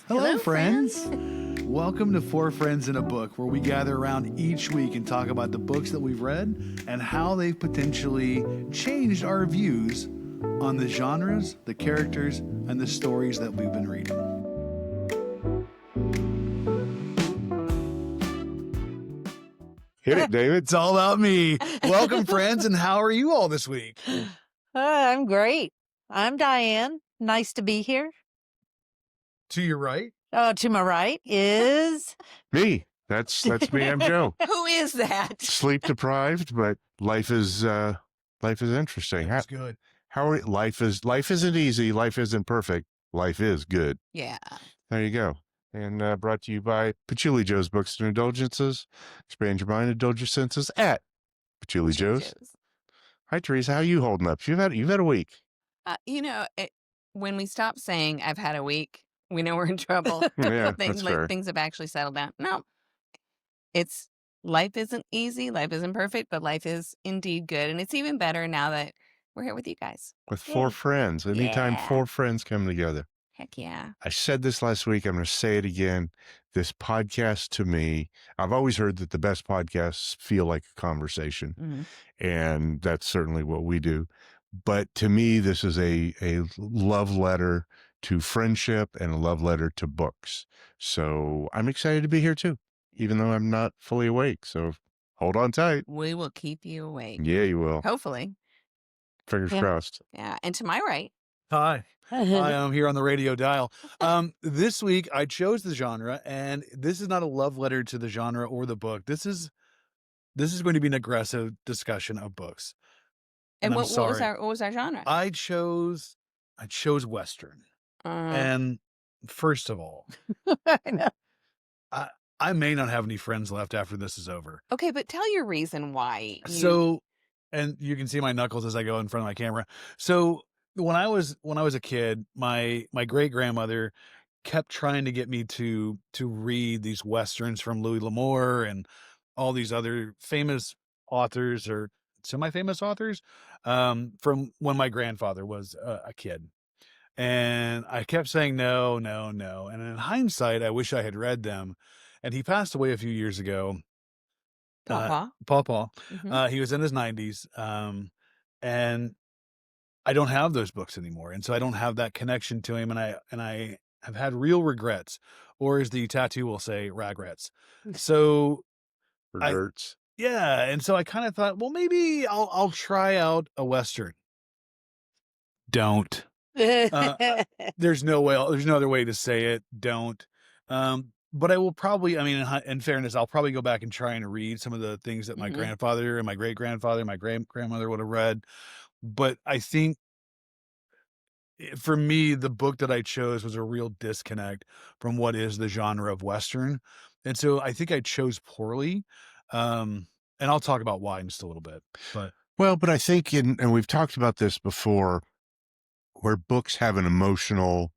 Hello, friends. Welcome to Four Friends in a Book, where we gather around each week and talk about the books that we've read and how they've potentially changed our views on the genres, the characters, and the stories that we've been reading. Hit it, David. It's all about me. Welcome, friends, and how are you all this week? I'm great. I'm Diane. Nice to be here. To your right? To my right is... Me. That's me. I'm Joe. Who is that? Sleep deprived, but life is interesting. That's good. Life isn't easy. Life isn't perfect. Life is good. Yeah. There you go. And brought to you by Patchouli Joe's Books and Indulgences. Expand your mind, indulge your senses at Patchouli Joe's. Hi, Teresa. How you holding up? You've had a week. When we stop saying I've had a week, we know we're in trouble. Yeah, that's fair. Things have actually settled down. No, life isn't easy. Life isn't perfect, but life is indeed good. And it's even better now that we're here with you guys. With four friends. Anytime four friends come together. Heck yeah. I said this last week. I'm going to say it again. This podcast, to me, I've always heard that the best podcasts feel like a conversation. Mm-hmm. And that's certainly what we do. But to me, this is a love letter to friendship and a love letter to books. So I'm excited to be here too, even though I'm not fully awake. So hold on tight. We will keep you awake. Yeah, you will. Hopefully. Fingers crossed. Yeah. And to my right. Hi. I am here on the radio dial. This week I chose the genre, and this is not a love letter to the genre or the book. This is going to be an aggressive discussion of books. And what was our genre? I chose Western. And first of all, I know. I may not have any friends left after this is over. Okay, but tell your reason why. And you can see my knuckles as I go in front of my camera. So when I was a kid, my great grandmother kept trying to get me to read these Westerns from Louis L'Amour and all these other famous authors or semi-famous authors from when my grandfather was a kid. And I kept saying no. And in hindsight, I wish I had read them. And he passed away a few years ago. Papa. Mm-hmm. He was in his 90s. And I don't have those books anymore. And so I don't have that connection to him. And I have had real regrets, or as the tattoo will say, regrets. So Regrets. Yeah. And so I kind of thought, well, maybe I'll try out a Western. Don't. There's no other way to say it. Don't. But I will probably, in fairness, I'll probably go back and try and read some of the things that my grandfather and my great grandfather, my grandmother would have read. But I think for me, the book that I chose was a real disconnect from what is the genre of Western. And so I think I chose poorly. And I'll talk about why in just a little bit. But I think, and we've talked about this before, where books have an emotional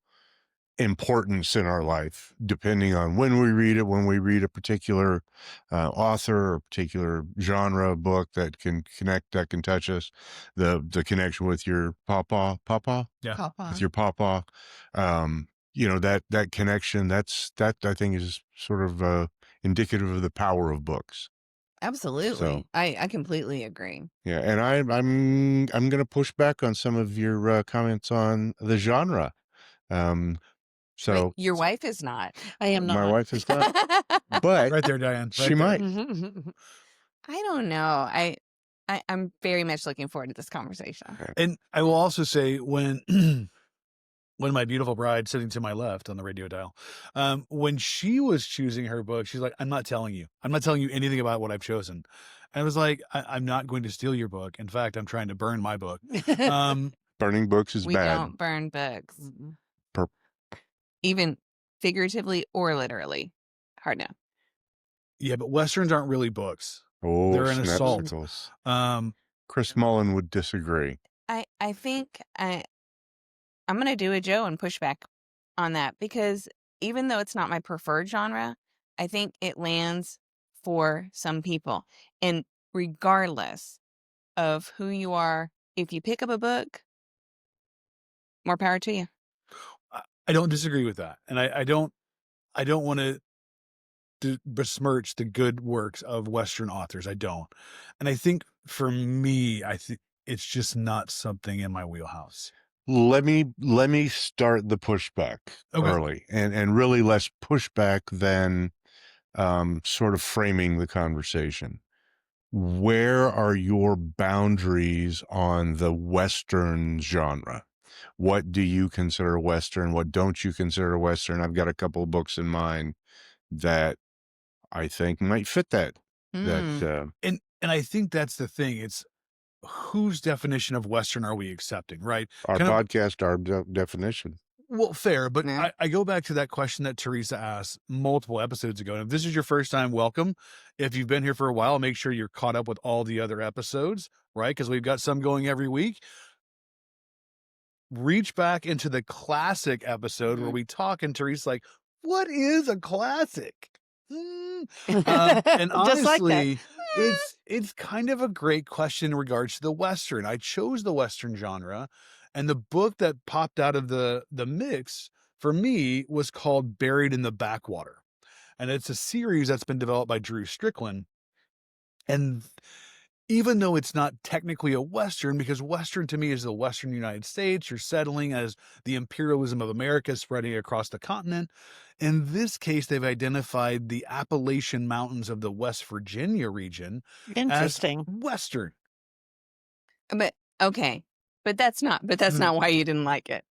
importance in our life, depending on when we read a particular author or particular genre of book that can connect, that can touch us, the connection with your papa, Yeah. Papa. with your papa, that connection, that I think is sort of indicative of the power of books. Absolutely. So, I completely agree. yeah, and I'm going to push back on some of your comments on the genre. So Wait, your wife is not. I am not. my wife is not, but Right there, Diane. Right she there. might. I don't know. I'm very much looking forward to this conversation. And I will also say when my beautiful bride sitting to my left on the radio dial, when she was choosing her book, she's like, I'm not telling you anything about what I've chosen. And I was like, I'm not going to steal your book. In fact, I'm trying to burn my book. Burning books is We bad. don't burn books. Per- Even figuratively or literally. Hard no. Yeah, but Westerns aren't really books. Oh, They're an assault. snapsicles. Chris Mullen would disagree. I think I'm going to do a Joe and push back on that, because even though it's not my preferred genre, I think it lands for some people. And regardless of who you are, if you pick up a book, more power to you. I don't disagree with that. And I don't I don't want to besmirch the good works of Western authors. I don't. And I think for me, I think it's just not something in my wheelhouse. Let me start the pushback early, and really less pushback than sort of framing the conversation. Where are your boundaries on the Western genre? What do you consider Western? What don't you consider Western? I've got a couple of books in mind that I think might fit that. And I think that's the thing. It's whose definition of Western are we accepting, right? Our Kind of- podcast, our definition. Well, fair, but Yeah. I go back to that question that Teresa asked multiple episodes ago. And if this is your first time, welcome. If you've been here for a while, make sure you're caught up with all the other episodes, right? Because we've got some going every week. Reach back into the classic episode where we talk, and Teresa's like, what is a classic? And Just like honestly, it's kind of a great question in regards to the Western. I chose the Western genre, and the book that popped out of the mix for me was called Buried in the Backwater. And it's a series that's been developed by Drew Strickland. And even though it's not technically a Western, because Western to me is the Western United States, you're settling as the imperialism of America spreading across the continent. In this case, they've identified the Appalachian Mountains of the West Virginia region Interesting. as Western. But okay, but that's not why you didn't like it.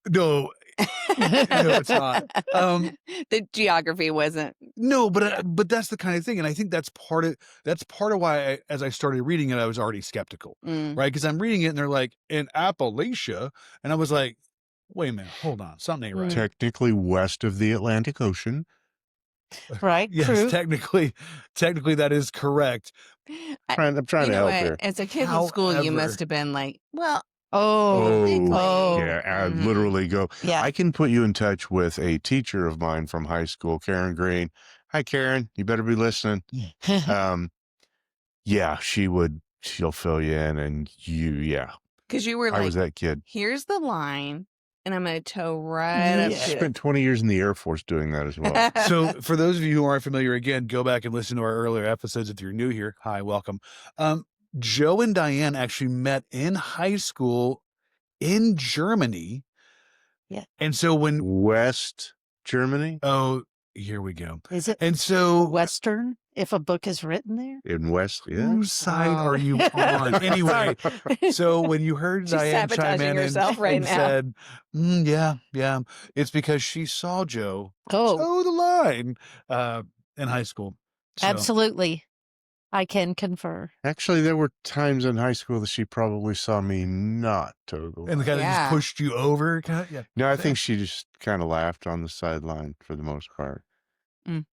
No, it's not. The geography wasn't. No, but that's the kind of thing, and I think that's part of why, as I started reading it, I was already skeptical, right? Because I'm reading it, and they're like in Appalachia, and I was like, wait a minute, hold on, something ain't right. Technically west of the Atlantic Ocean. Right. Yes, True. technically that is correct. I'm trying to help here. As a kid in school, you However- must have been like, well, Oh. Yeah, I Mhm. literally go. Yeah. I can put you in touch with a teacher of mine from high school, Karen Green. Hi, Karen. You better be listening. Yeah, she'll fill you in, and because you were I like, was that kid. here's the line, and I'm going to toe right up Yeah. to it. Spent 20 years in the Air Force doing that as well. So for those of you who aren't familiar, again, go back and listen to our earlier episodes. If you're new here, hi, welcome. Joe and Diane actually met in high school in Germany. Yeah. And so when, West Germany? oh, here we go. Is it And so Western if a book is written there? In West, yeah. whose side Oh. are you on? Anyway, so when you heard She's Diane chime sabotaging in herself right and now. said, yeah, it's because she saw Joe Oh, toe the line in high school. So, absolutely. I can confer. Actually, there were times in high school that she probably saw me not totally. and the kind of Yeah. just pushed you over. Yeah. No, I think she just kind of laughed on the sideline for the most part.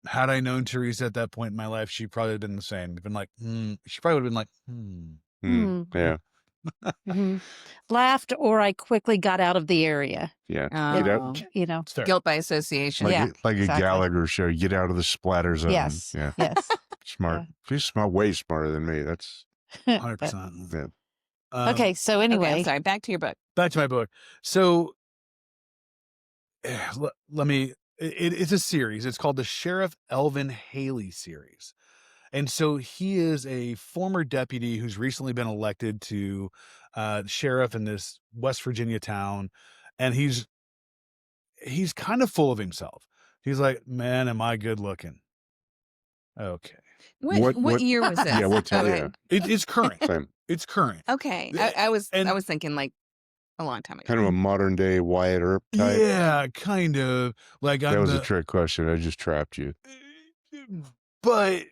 Had I known Teresa at that point in my life, she probably would have been the same. Been like, she probably would have been like, Yeah, Mhm. Laughed, or I quickly got out of the area. yeah. Oh. Get out, You know. It's fair. Guilt by association. like, Yeah, like exactly. a Gallagher show. Get out of the splatter zone. Yes. Yeah, Yes. smart. Yeah. She's smart, way smarter than me. That's 100%. yeah. Okay. So Okay, anyway, I'm sorry. Back to your book. Back to my book. So let me, it's a series. It's called the Sheriff Elvin Haley series. And so he is a former deputy who's recently been elected to sheriff in this West Virginia town. And he's kind of full of himself. He's like, man, am I good looking? Okay. What year was this? Yeah, what time? Okay. Yeah, It's current. same. It's current. Okay. Yeah, I was and- thinking like a long time ago. Kind of a modern day Wyatt Earp type. Yeah, kind of. Like That I'm was a trick question. I just trapped you. but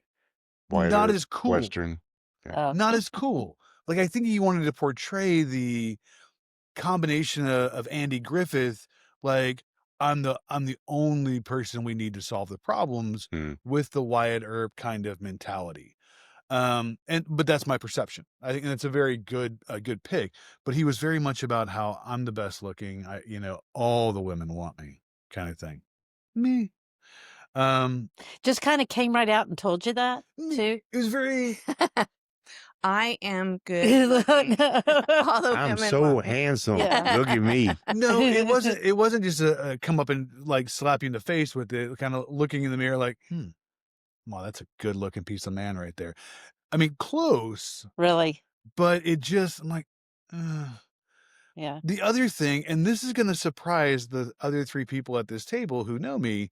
Wyatt not Earp, as cool. Western. Not as cool. Like I think he wanted to portray the combination of Andy Griffith, like I'm the only person we need to solve the problems with the Wyatt Earp kind of mentality. But that's my perception. I think that's a very good pick. But he was very much about how I'm the best looking. All the women want me, kind of thing. Me. just kind of came right out and told you that too. It was very. I am good. looking. All the I'm women so love me. handsome. Yeah. Look at me. No, it wasn't just a come up and like slap you in the face with it, kind of looking in the mirror like, wow, that's a good looking piece of man right there. I mean, close, Really? but it just, I'm like, ugh. Yeah. The other thing, and this is going to surprise the other three people at this table who know me,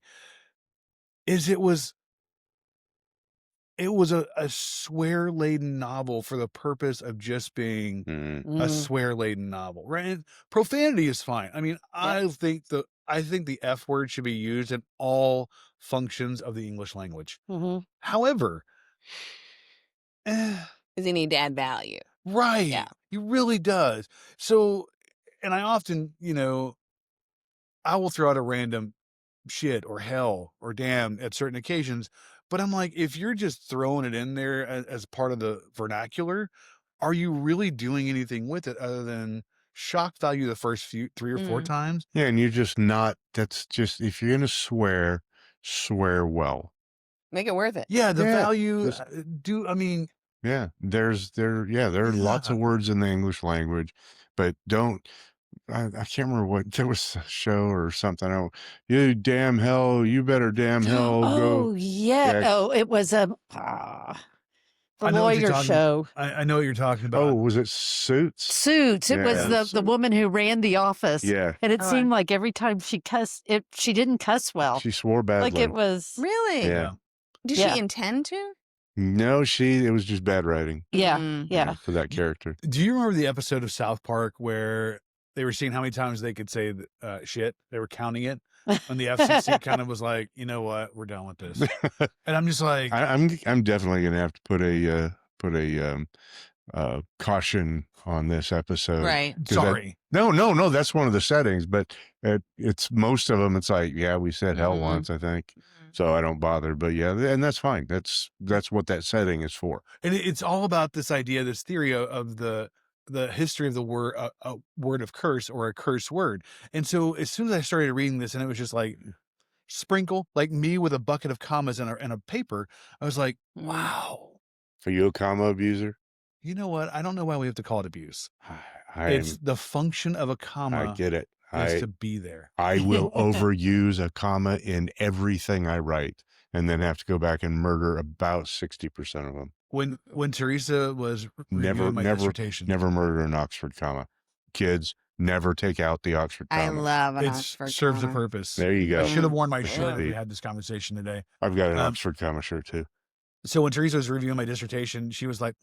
is it was a swear-laden novel for the purpose of just being a swear-laden novel, right? And profanity is fine. I mean, I think the F word should be used in all functions of the English language. Mm-hmm. However, Does he need to add value? right, Yeah. he really does. So, and I often, I will throw out a random shit or hell or damn at certain occasions, but I'm like, if you're just throwing it in there as part of the vernacular, are you really doing anything with it other than shock value the first few 3 or 4 times? Yeah, and you're just not. That's just, if you're gonna swear, swear well. Make it worth it. Yeah, the Yeah, value just- yeah, there are lots of words in the English language, but don't. I can't remember what, there was a show or something. Oh, you damn hell, you better damn hell go. Oh, yeah. Yeah. Oh, it was the I know what you're lawyer talking- show. I know what you're talking about. Oh, was it Suits? Suits. It was Yeah. the woman who ran the office. Yeah, And it Oh, seemed like every time she cussed, she didn't cuss well. she swore badly. Like it was. Really? Yeah. Did Yeah. she intend to? No, it was just bad writing. Yeah. Mm. Yeah. For that character. Do you remember the episode of South Park where they were seeing how many times they could say shit? They were counting it. And the FCC kind of was like, you know what? We're done with this. And I'm just like, I'm definitely gonna have to put a caution on this episode. Right. 'Cause sorry. No, that's one of the settings, but it's most of them. It's like, yeah, we said hell Mhm. once, I think, so I don't bother. But yeah, and that's fine. That's what that setting is for. And it's all about this idea, this theory of the history of the word, a word of curse or a curse word. And so as soon as I started reading this, and it was just like sprinkle, like me with a bucket of commas and a paper, I was like, wow. Are you a comma abuser? You know what? I don't know why we have to call it abuse. It's the function of a comma I get it. is to be there. I will overuse a comma in everything I write, and then have to go back and murder about 60% of them. When Teresa was reviewing my dissertation, Never murder an Oxford comma. Kids, never take out the Oxford I comma. love an it Oxford serves a comma. purpose. There you I go. should have worn my shirt if Yeah. we had this conversation today. I've got an Oxford comma shirt too. So when Teresa was reviewing my dissertation, she was like,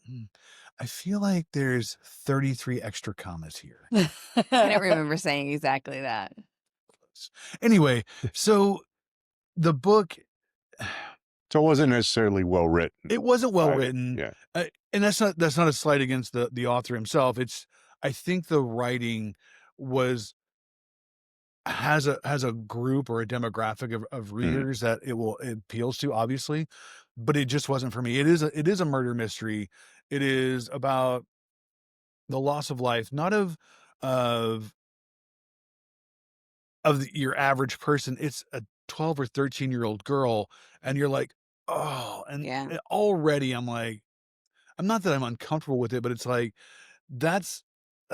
I feel like there's 33 extra commas here. I don't remember saying exactly that. Anyway, so the book, So it wasn't necessarily well written. it wasn't well Right. written. Yeah. And that's not a slight against the author himself. I think the writing has a group or a demographic of readers that it appeals to, obviously, but it just wasn't for me. It is a murder mystery. It is about the loss of life, not of your average person. It's a 12 or 13-year-old girl, and you're like, oh, and already I'm like, I'm not that I'm uncomfortable with it, but it's like, that's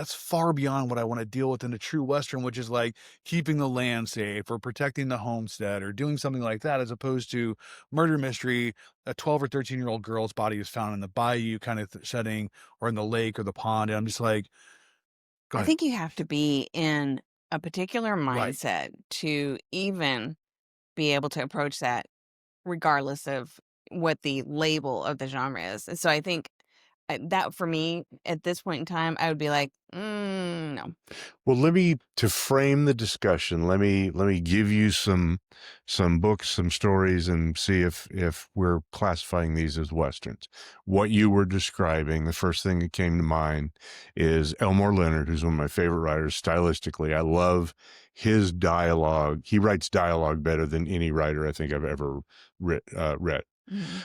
far beyond what I want to deal with in a true Western, which is like keeping the land safe or protecting the homestead or doing something like that, as opposed to murder mystery. A 12 or 13-year-old girl's body is found in the bayou kind of setting, or in the lake or the pond. And I'm just like, go I ahead. think you have to be in a particular Right. mindset to even be able to approach that, regardless of what the label of the genre is. And so I think that for me at this point in time, I would be like, no. Well, to frame the discussion, let me give you some books, some stories, and see if we're classifying these as Westerns. What you were describing, the first thing that came to mind is Elmore Leonard, who's one of my favorite writers stylistically. I love his dialogue. He writes dialogue better than any writer I think I've ever read.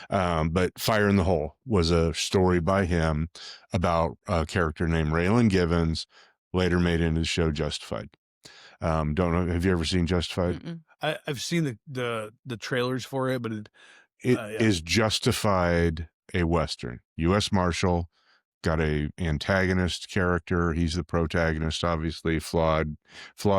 But Fire in the Hole was a story by him about a character named Raylan Givens, later made into the show Justified. Don't know. Have you ever seen Justified? Mm-mm. I've seen the trailers for it, but It is Justified a Western. U.S. Marshal got a antagonist character. He's the protagonist, obviously, flawed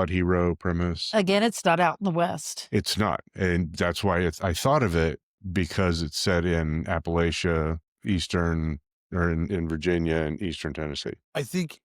hero premise. Again, it's not out in the West. It's not. And that's why I thought of it because it's set in Appalachia, Eastern, or in Virginia and Eastern Tennessee. I think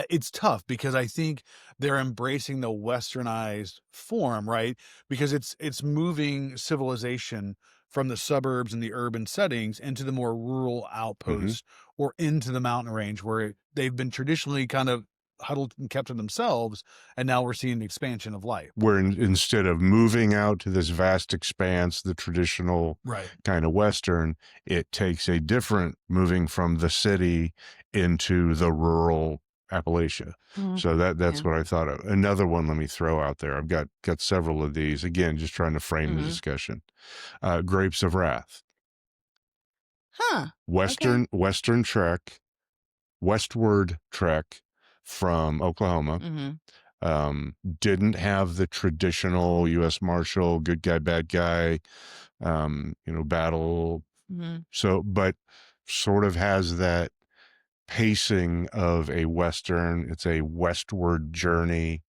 it's tough because I think they're embracing the westernized form, right? Because it's moving civilization from the suburbs and the urban settings into the more rural outposts or into the mountain range where they've been traditionally kind of huddled and kept to themselves, and now we're seeing the expansion of life. Where instead of moving out to this vast expanse, the traditional kind of Western, it takes a different moving from the city into the rural Appalachia. So that's what I thought of. Another one, let me throw out there. I've got several of these. Again, just trying to frame the discussion. Grapes of Wrath. Western trek, westward trek from Oklahoma. Didn't have the traditional U.S. Marshal, good guy, bad guy, battle. So, but sort of has that pacing of a Western. It's a westward journey.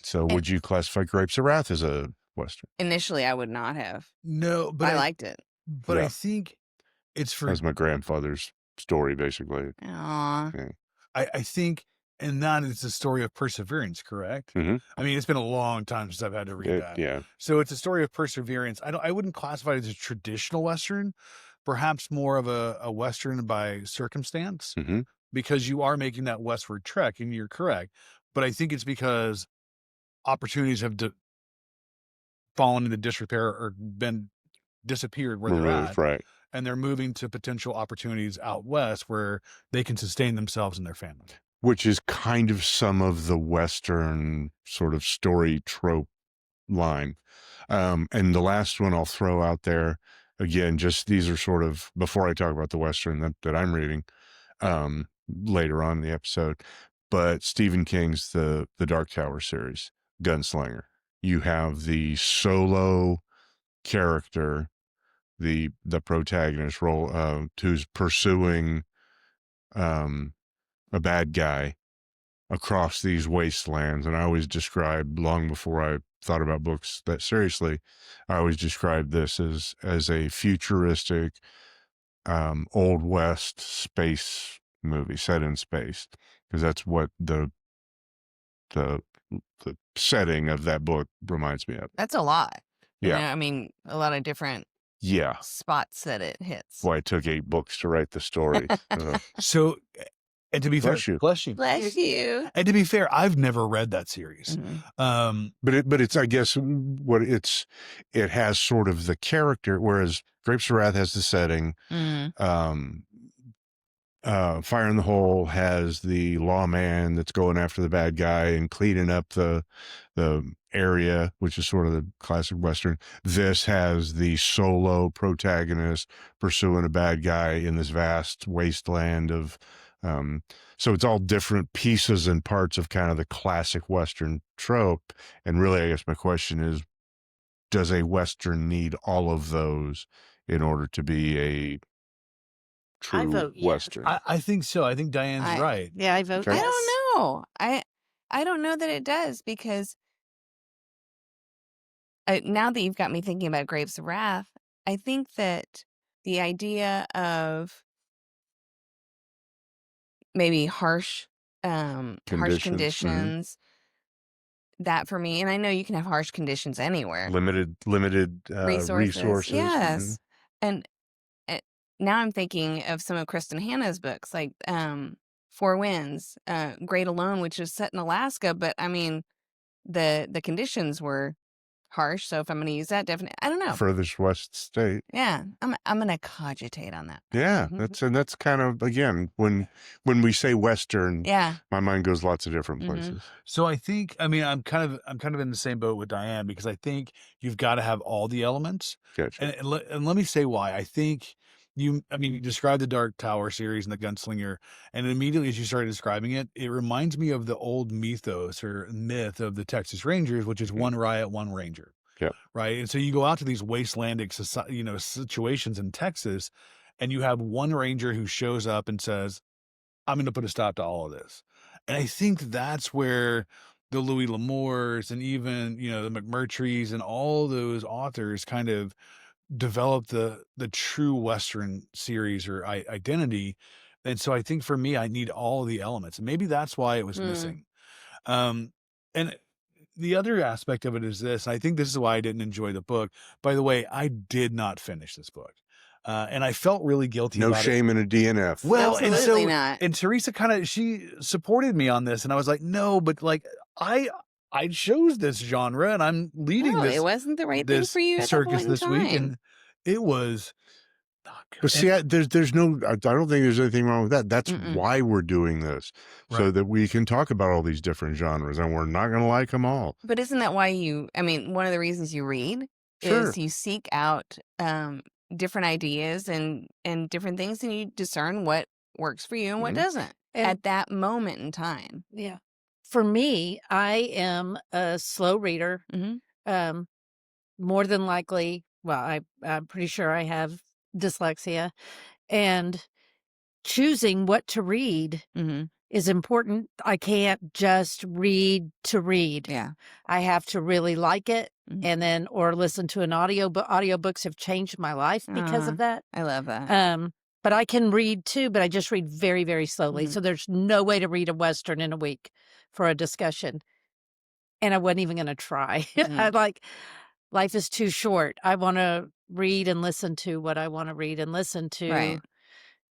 So would you classify Grapes of Wrath as a Western? Initially, I would not have. No, but I liked it. But I think it's for... That's my grandfather's story, basically. Aww. Yeah. I think, and that is a story of perseverance, correct? I mean, it's been a long time since I've had to read that. Yeah. So it's a story of perseverance. I wouldn't classify it as a traditional Western, perhaps more of a Western by circumstance, because you are making that westward trek, and you're correct. But I think it's because opportunities have fallen into disrepair or been disappeared where they're at. Right. And they're moving to potential opportunities out west where they can sustain themselves and their family. Which is kind of some of the Western sort of story trope line. And the last one I'll throw out there, again, just these are sort of, before I talk about the Western that I'm reading later on in the episode, but Stephen King's The Dark Tower series, Gunslinger. You have the solo character, the protagonist role, who's pursuing a bad guy across these wastelands. And I always described, long before I thought about books that seriously, I always described this as a futuristic Old West space movie set in space, because that's what the setting of that book reminds me of. That's a lot. Yeah. You know, I mean, a lot of different spots that it hits. Well, I took 8 books to write the story. So, and to be fair, bless you. Bless you. And to be fair, I've never read that series. But it's, I guess, it has sort of the character, whereas Grapes of Wrath has the setting. Fire in the Hole has the lawman that's going after the bad guy and cleaning up the area, which is sort of the classic Western. This has the solo protagonist pursuing a bad guy in this vast wasteland of, so it's all different pieces and parts of kind of the classic Western trope. And really, I guess my question is, does a Western need all of those in order to be a true Western? I think so. I think Diane's right. Yeah, I vote yes. I don't know. I don't know that it does, because now that you've got me thinking about Grapes of Wrath, I think that the idea of maybe harsh conditions, that for me, and I know you can have harsh conditions anywhere. Limited resources. Yes. And now I'm thinking of some of Kristen Hanna's books, like Four Winds, Great Alone, which is set in Alaska, but I mean, the conditions were harsh. So if I'm going to use that, definitely, I don't know. Furthest west state. Yeah, I'm going to cogitate on that. Yeah, that's kind of, again, when we say Western, my mind goes lots of different places. So I think, I mean, I'm kind of in the same boat with Diane, because I think you've got to have all the elements. Gotcha. And let me say why. I think you described the Dark Tower series and the Gunslinger, and immediately as you started describing it, it reminds me of the old mythos or myth of the Texas Rangers, which is one riot, one ranger. Yeah. Right. And so you go out to these wastelandic, situations in Texas, and you have one ranger who shows up and says, I'm going to put a stop to all of this. And I think that's where the Louis L'Amours and even, the McMurtrys and all those authors kind of developed the true Western series or identity. And so I think for me, I need all the elements. And maybe that's why it was missing. And the other aspect of it is this, and I think this is why I didn't enjoy the book. By the way, I did not finish this book. And I felt really guilty No about shame in a DNF. Well, Absolutely and so, not. and Teresa she supported me on this, and I was like, no, but like I chose this genre, and I'm leading No, this. it wasn't the right thing this for you at that circus point in this week, time. and it was not good. But see, there's no, I don't think there's anything wrong with that. That's Mm-mm. why we're doing this, so Right. that we can talk about all these different genres, and we're not going to like them all. But isn't that why one of the reasons you read Sure. is you seek out different ideas and different things, and you discern what works for you and what Mhm. doesn't And at that moment in time. yeah, for me, I am a slow reader. Mm-hmm. More than likely, well, I'm pretty sure I have dyslexia, and choosing what to read Mm-hmm. is important. I can't just read to read. Yeah. I have to really like it, Mhm. and then or listen to an audio. But audiobooks have changed my life because of that. I love that. But I can read too, but I just read very, very slowly. Mhm. So there's no way to read a Western in a week for a discussion. And I wasn't even going to try. I like, life is too short. I want to read and listen to what I want to read and listen to Right.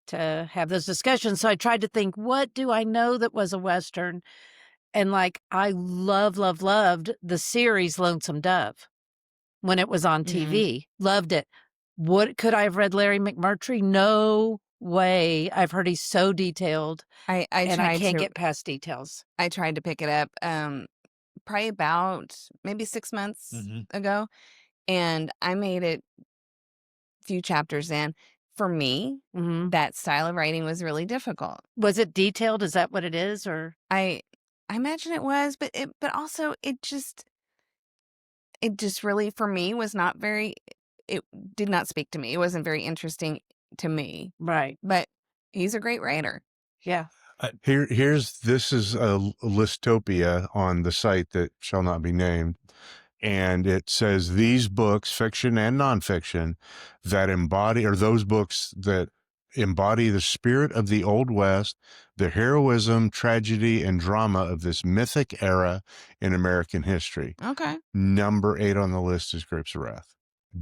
to have those discussions. So I tried to think, what do I know that was a Western? And like, I loved the series Lonesome Dove when it was on TV. Loved it. What could I have read Larry McMurtry? No way. I've heard he's so detailed, I and I tried can't to get past details. I tried to pick it up probably about maybe 6 months ago, and I made it a few chapters in. For me, that style of writing was really difficult. Was it detailed? Is that what it is? Or I imagine it was, but also it just really for me was not very. It did not speak to me. It wasn't very interesting to me. right? But he's a great writer. Yeah. This is a Listopia on the site that shall not be named. And it says these books, fiction and nonfiction, that embody, or those books that embody the spirit of the Old West, the heroism, tragedy, and drama of this mythic era in American history. Okay. Number 8 on the list is Grapes of Wrath.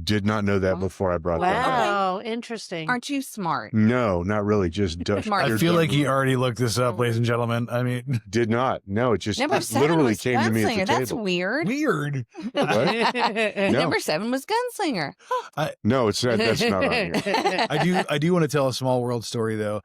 Did not know that before I brought that up. Wow, interesting. Aren't you smart? No, not really. Just Smart. I feel like he already looked this up, ladies and gentlemen. I mean, did not. No, it just Number it 7 literally was came to me at Gunslinger. the That's table. weird. weird. No. Number 7 was Gunslinger. No, it's not. That's not on here. I do want to tell a small world story though.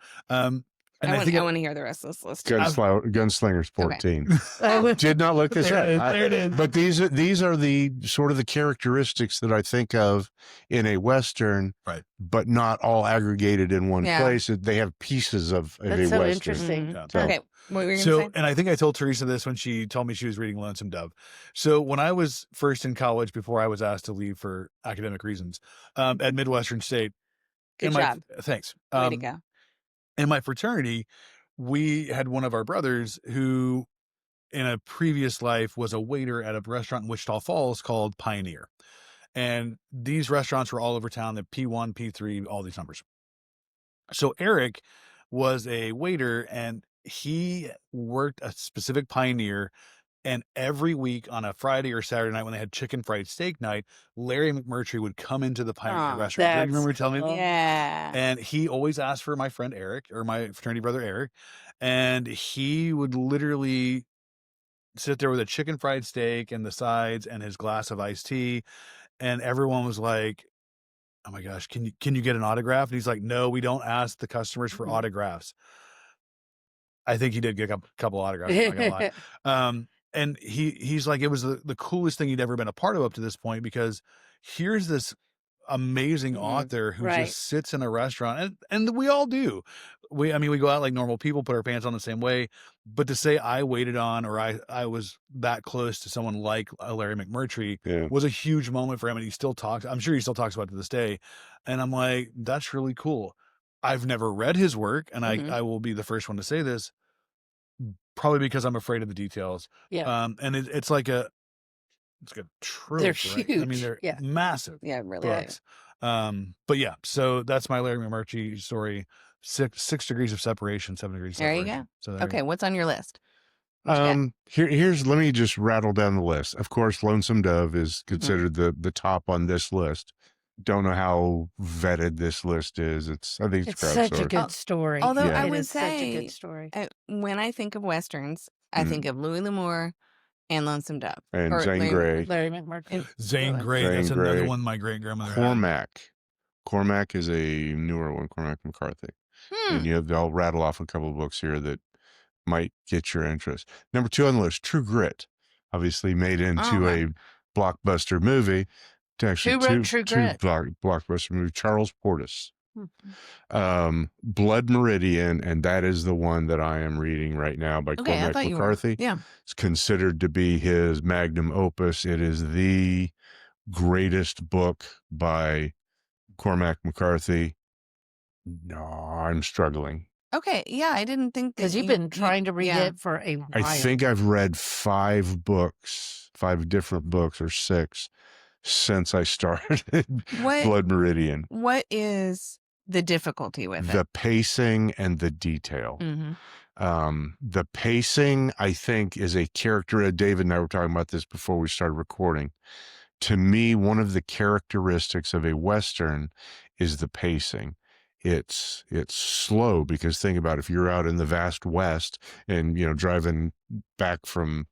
And I I think want to hear the rest of this list. Gunslinger's 14. Did not look this There up. it is, there it is. But these are the sort of the characteristics that I think of in a Western, Right. but not all aggregated in one Yeah. place. They have pieces of a That's so Western. interesting. Yeah. So- Okay. What were you So, going to say? and I think I told Teresa this when she told me she was reading Lonesome Dove. So when I was first in college, before I was asked to leave for academic reasons, at Midwestern State. Good in my- job. Thanks. Way to go. In my fraternity, we had one of our brothers who in a previous life was a waiter at a restaurant in Wichita Falls called Pioneer. And these restaurants were all over town, the P1, P3, all these numbers. So Eric was a waiter and he worked a specific Pioneer. And every week on a Friday or Saturday night when they had chicken fried steak night, Larry McMurtry would come into the Pioneer Aw, restaurant. Do you remember that's telling me? cool. Yeah. And he always asked for my friend Eric, or my fraternity brother Eric, and he would literally sit there with a chicken fried steak and the sides and his glass of iced tea, and everyone was like, "Oh my gosh, can you get an autograph?" And he's like, "No, we don't ask the customers for autographs." I think he did get a couple autographs. I'm not gonna lie. And he's like, it was the coolest thing he'd ever been a part of up to this point, because here's this amazing author who Right. just sits in a restaurant, and we all do. We go out like normal people, put our pants on the same way, but to say I waited on, or I was that close to someone like Larry McMurtry Yeah. was a huge moment for him, and he still talks. I'm sure he still talks about it to this day, and I'm like, that's really cool. I've never read his work, and Mhm. I will be the first one to say this, probably because I'm afraid of the details. Yeah. And it's like a They're trope, right? I mean, huge. they're Yeah. massive Yeah, really. books. But yeah, so that's my Larry McMurtry story. Six degrees of separation, 7 degrees of There you separation. go. So there you Okay, what's on your list? What you got? Here's let me just rattle down the list. Of course, Lonesome Dove is considered the top on this list. Don't know how vetted this list is. I think it's It's such a crowdsourced. good story. Although Yeah. I It would is such a say, good story. when I think of Westerns, I think of Louis L'Amour and Lonesome Dove. And Or Zane Larry Grey. Larry McMurtry. And Zane Louis. Grey, Zane that's another Grey. one my great grandmother had. Cormac is a newer one, Cormac McCarthy. And I'll rattle off a couple of books here that might get your interest. Number 2 on the list, True Grit, obviously made into a blockbuster movie. Actually, Who wrote True Grit? blockbuster movie, Charles Portis. Mhm. Blood Meridian, and that is the one that I am reading right now by Okay, I Cormac thought you were. McCarthy. Yeah. It's considered to be his magnum opus. It is the greatest book by Cormac McCarthy. No, I'm struggling. Okay, yeah, I didn't think that Because you've been trying to read it for a while. I think I've read 5 books, 5 different books or 6 since I started Blood Meridian. What is the difficulty with The it? pacing and the detail. The pacing, I think, is a character. David and I were talking about this before we started recording. To me, one of the characteristics of a Western is the pacing. It's slow, because think about it, if you're out in the vast West and driving back from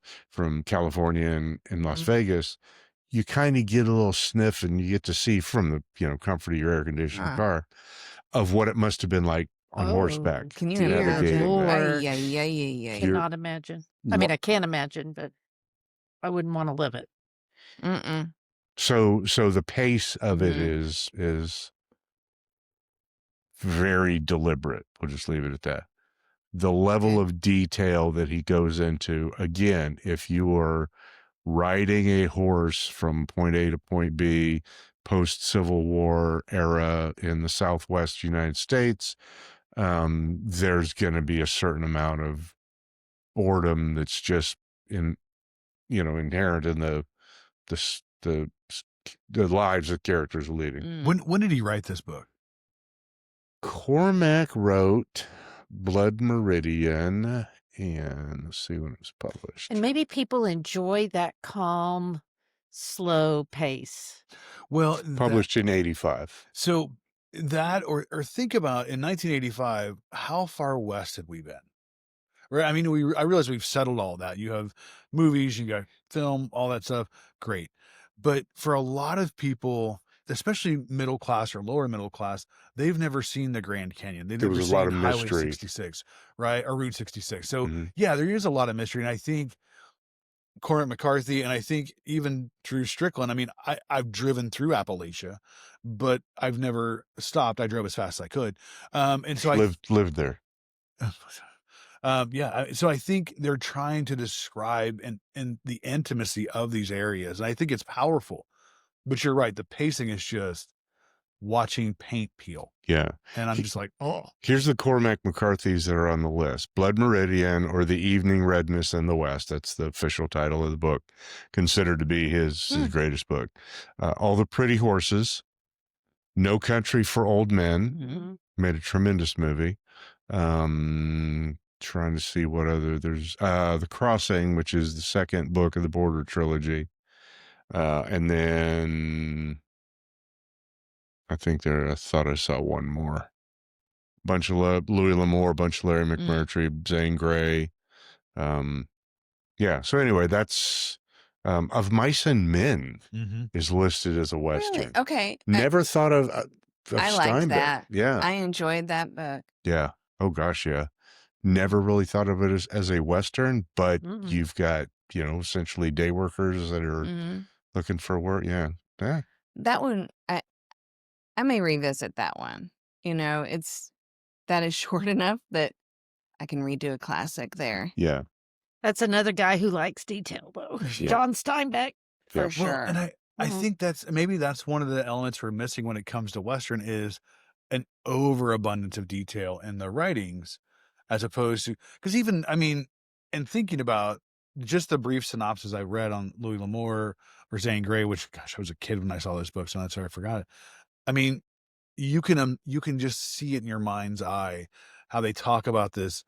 California and Las Vegas, you kind of get a little sniff, and you get to see from the comfort of your air conditioned car of what it must have been like on horseback. Can you to navigate imagine? that. Yeah. Cannot imagine. I mean, I can imagine, but I wouldn't want to live it. So the pace of it is very deliberate. We'll just leave it at that. The level of detail that he goes into, again, if you are riding a horse from point A to point B, post-Civil War era in the Southwest United States, there's going to be a certain amount of boredom that's just inherent in the lives that characters are leading. When did he write this book? Cormac wrote Blood Meridian, and let's see when it was published. And maybe people enjoy that calm, slow pace. Well, Published in 85. So that, or think about in 1985, how far west had we been? Right. I mean, I realize we've settled all that. You have movies, you got film, all that stuff. Great. But for a lot of people, especially middle class or lower middle class, they've never seen the Grand Canyon. They've There never was a seen lot of Highway mystery. 66, right? Or Route 66. So yeah, there is a lot of mystery. And I think Cormac McCarthy, and I think even Drew Strickland, I mean, I've driven through Appalachia, but I've never stopped. I drove as fast as I could. And so lived there. So I think they're trying to describe and the intimacy of these areas. And I think it's powerful, but you're right. The pacing is just watching paint peel. Yeah. And I'm just like, oh. Here's the Cormac McCarthys that are on the list. Blood Meridian, or The Evening Redness in the West. That's the official title of the book, considered to be his greatest book. All the Pretty Horses, No Country for Old Men, made a tremendous movie. Trying to see what other, there's The Crossing, which is the second book of the Border trilogy. And then I thought I saw one more. Bunch of Louis L'Amour, bunch of Larry McMurtry, Zane Grey. Yeah. So anyway, that's Of Mice and Men is listed as a Western. Really? Okay. Never thought of I Steinbeck. liked that. Yeah. I enjoyed that book. Yeah. Oh gosh, yeah. Never really thought of it as a Western, but you've got, essentially day workers that are looking for work. Yeah. Yeah. That one, I may revisit that one. That is short enough that I can redo a classic there. Yeah. That's another guy who likes detail, though. Yeah. John Steinbeck. For sure. Well, and I think that's one of the elements we're missing when it comes to Western is an overabundance of detail in the writings, as opposed to, because even, I mean, and thinking about just the brief synopsis I read on Louis L'Amour or Zane Grey, which, gosh, I was a kid when I saw this book, so that's why I forgot it. I mean, you can just see it in your mind's eye how they talk about this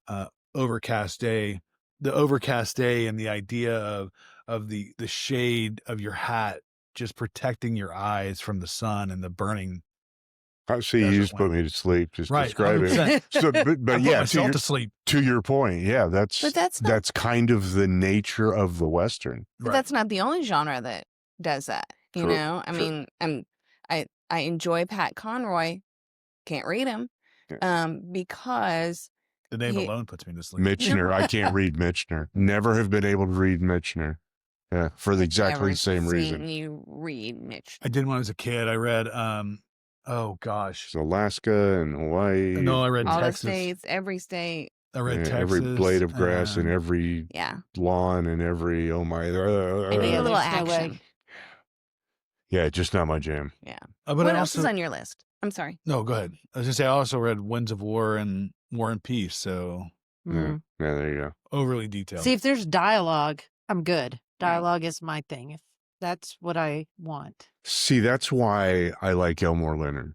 uh, overcast day, the overcast day, and the idea of the shade of your hat just protecting your eyes from the sun and the burning I see, you desert just put land. me to sleep just Right, describing. 100%. So, I but put yeah, myself to sleep. to your point, yeah, But that's not that's kind of the nature of the Western. but Right. that's not the only genre that does that. You True, know, I true. mean, I enjoy Pat Conroy. Can't read him, Yeah. Because The name he alone puts me to sleep. Michener, I can't read Michener. Never have been able to read Michener. Yeah, for exactly never the same seen reason. you read Mitch. I did when I was a kid. I read, oh gosh, It's Alaska and Hawaii. no, I read All the Texas. states, every state. I read Texas. Every blade of grass and and every Yeah, lawn and every I need Yeah, a little there's no action. way. yeah, just not my jam. Yeah. but What I else is also on your list? I'm sorry. no, go ahead. I was gonna say I also read Winds of War and War and Peace, so Yeah, Mm. yeah, there you go. overly detailed. See, if there's dialogue, I'm good. Right. Dialogue is my thing. If that's what I want. See, that's why I like Elmore Leonard.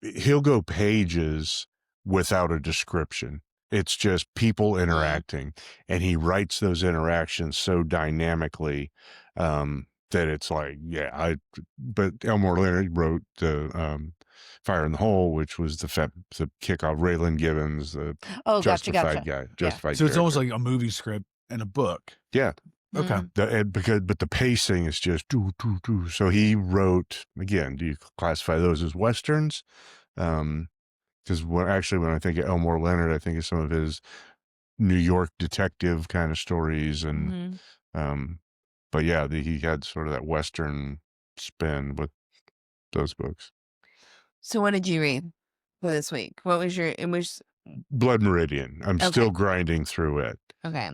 He'll go pages without a description. It's just people interacting, and he writes those interactions so dynamically that it's like, yeah, but Elmore Leonard wrote the Fire in the Hole, which was the kickoff, Raylan Gibbons, the Oh, justified gotcha. guy, justified So it's almost character. like a movie script and a book. Yeah. Okay. Mhm. But the pacing is just do. So he wrote, again, do you classify those as Westerns? Because when I think of Elmore Leonard, I think of some of his New York detective kind of stories, and Mhm. but yeah, he had sort of that Western spin with those books. So what did you read for this week? What was your? It was Blood Meridian. I'm Okay. still grinding through it. okay.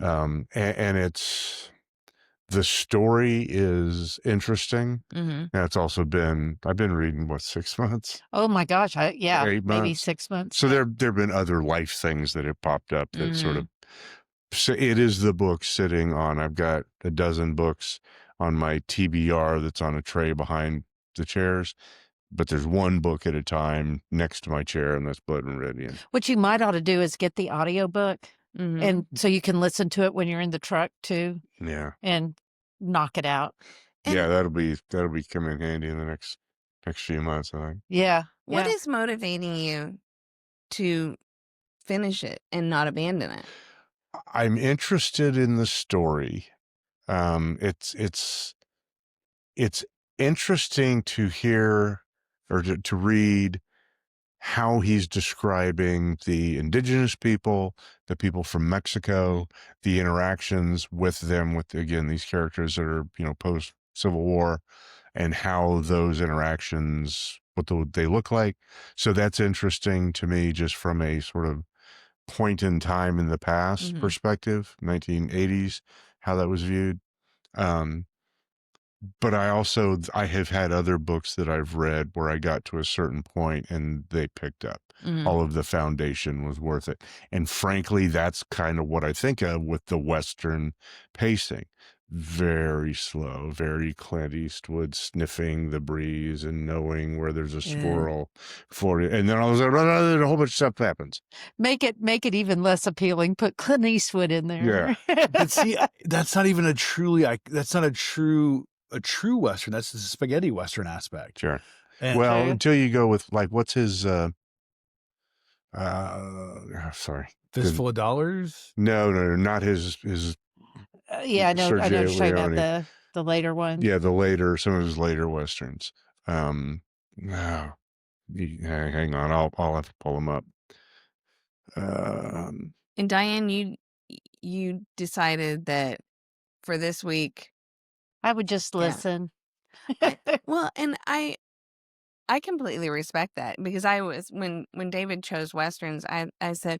And it's, the story is interesting. Mm-hmm. And it's also I've been reading, what, 6 months? Oh my gosh. 8 Maybe months. 6 months. So there have been other life things that have popped up that sort of, so it is the book sitting on, I've got a dozen books on my TBR that's on a tray behind the chairs, but there's one book at a time next to my chair, and that's Blood Meridian. What you might ought to do is get the audiobook, Mm-hmm. and so you can listen to it when you're in the truck too, Yeah. and knock it out. Yeah, that'll be coming in handy in the next few months, I think. Yeah. What yeah. is motivating you to finish it and not abandon it? I'm interested in the story. It's interesting to hear or to read how he's describing the indigenous people, the people from Mexico, the interactions with them, with, again, these characters that are, post Civil War, and how those interactions, what they look like. So that's interesting to me, just from a sort of point in time in the past perspective, 1980s, how that was viewed. But I have had other books that I've read where I got to a certain point and they picked up. All of the foundation was worth it. And frankly, that's kind of what I think of with the Western pacing. Very slow, very Clint Eastwood, sniffing the breeze and knowing where there's a squirrel for it. And then all of a sudden, a whole bunch of stuff happens. Make it even less appealing. Put Clint Eastwood in there. Yeah. But see, that's not even that's not a true Western. That's the spaghetti Western aspect. Sure. And Well, True. until you go with, like, what's his, sorry. Fistful of Dollars? No, not his Yeah, I know. I know Sergio you're talking Leone. about the later one. Yeah, some of his later Westerns. Hang on, I'll have to pull them up. And Diane, you decided that for this week, I would just listen. well, and I completely respect that, because I was, when David chose Westerns, I said,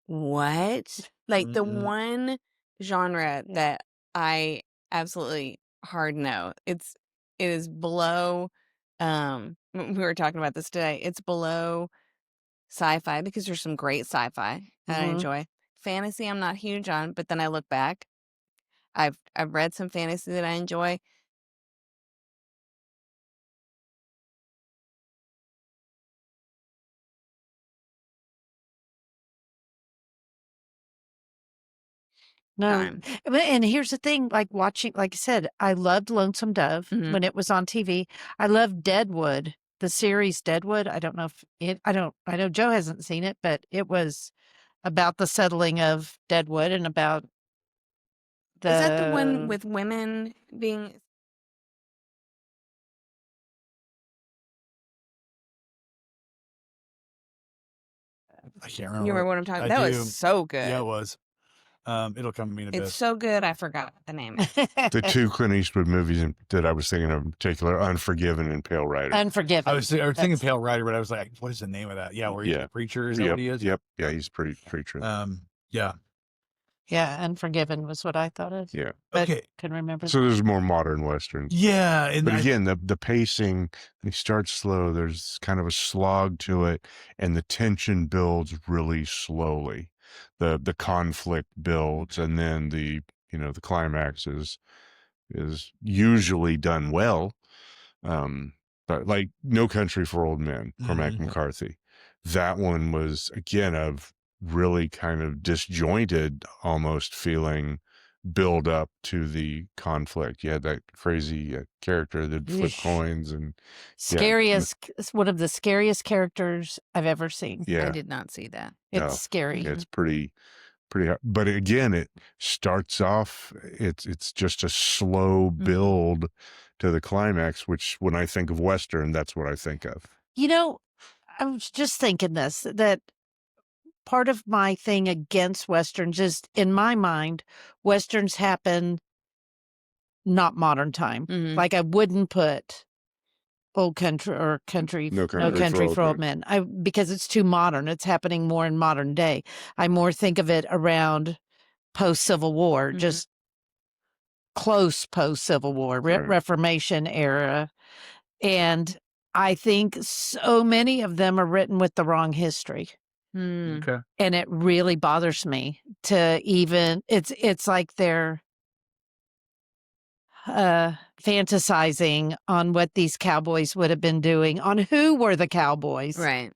what? Like, the one genre that I absolutely hard no. It is below we were talking about this today. It's below sci-fi because there's some great sci-fi that I Mhm. enjoy. Fantasy, I'm not huge on, but then I look back. I've read some fantasy that I enjoy. No, Time. and here's the thing, like watching, like I said, I loved Lonesome Dove Mhm. when it was on TV. I love Deadwood, the series Deadwood. I don't know if I know Joe hasn't seen it, but it was about the settling of Deadwood and about Is that the one the with women being? I can't You remember. remember what I'm talking? I That was do. so Yeah, it good. was. It'll come to me in a It's bit. so good. I forgot the name. The two Clint Eastwood movies that I was thinking of in particular, Unforgiven and Pale Rider. Unforgiven. I was thinking That's- Pale Rider, but I was like, what is the name of that? Yeah, where he's Yeah. the preacher. Is that Yep. what he is? Yep. Yeah, he's pretty true. Yeah. Yeah, Unforgiven was what I thought of. Yeah. But Okay. couldn't remember. So there's more modern westerns. Yeah, and But again, the pacing, he starts slow. There's kind of a slog to it, and the tension builds really slowly. The conflict builds, and then the climax is usually done well. But like No Country for Old Men, Cormac Mhm. McCarthy, that one was again of really kind of disjointed, almost feeling build up to the conflict. You had that crazy character that flipped Yeesh. coins and Scariest, it's one of the scariest characters I've ever seen. yeah, I did not see that. It's no, scary. it's pretty hard. But again, it starts off, it's just a slow build to the climax, which when I think of Western, that's what I think of. You know, I was just thinking this, that part of my thing against Westerns is, in my mind, Westerns happen not modern time. Mhm. Like I wouldn't put Old Country or No Country for Old for Old Men. Because it's too modern. It's happening more in modern day. I more think of it around post Civil War, Mhm. just close post Civil War, Right. Reformation era. And I think so many of them are written with the wrong history. Mm. Okay. And it really bothers me to even, it's like they're fantasizing on what these cowboys would have been doing, on who were the cowboys. Right.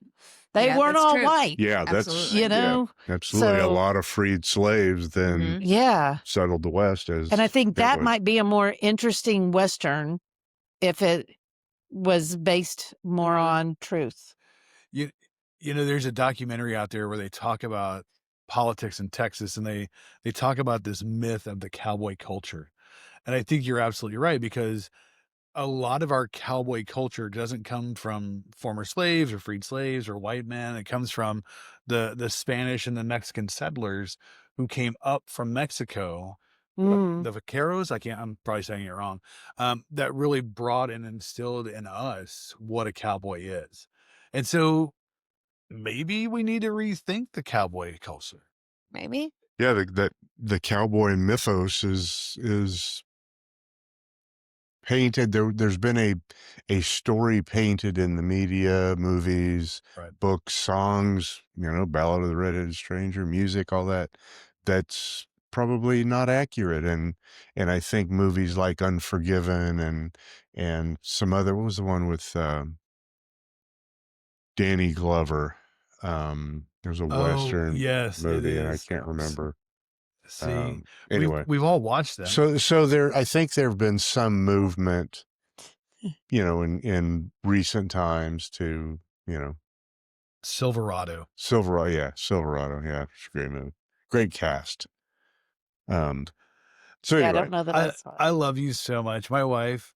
They Yeah, weren't that's all true. white. Yeah, that's Absolutely. You know? absolutely a So- lot of freed slaves then Mhm. Yeah. settled the West as. And I think that cowboys. might be a more interesting Western if it was based more Mhm. on truth. You know, there's a documentary out there where they talk about politics in Texas, and they talk about this myth of the cowboy culture. And I think you're absolutely right, because a lot of our cowboy culture doesn't come from former slaves or freed slaves or white men. It comes from the Spanish and the Mexican settlers who came up from Mexico. The vaqueros, I'm probably saying it wrong, that really brought and instilled in us what a cowboy is. And so maybe we need to rethink the cowboy culture. Maybe. Yeah, the cowboy mythos is painted. There's been a story painted in the media, movies, Right. books, songs, Ballad of the Red-Headed Stranger, music, all that. That's probably not accurate. And I think movies like Unforgiven and some other, what was the one with Danny Glover? There's a Western yes, it movie, and I is. can't remember. See, Anyway, we've all watched them. so I think there have been some movement, in recent times to, Silverado. Silverado. Yeah, it's a great movie, great cast. So Yeah, I anyway, don't know that I saw it. I love you so much. My wife,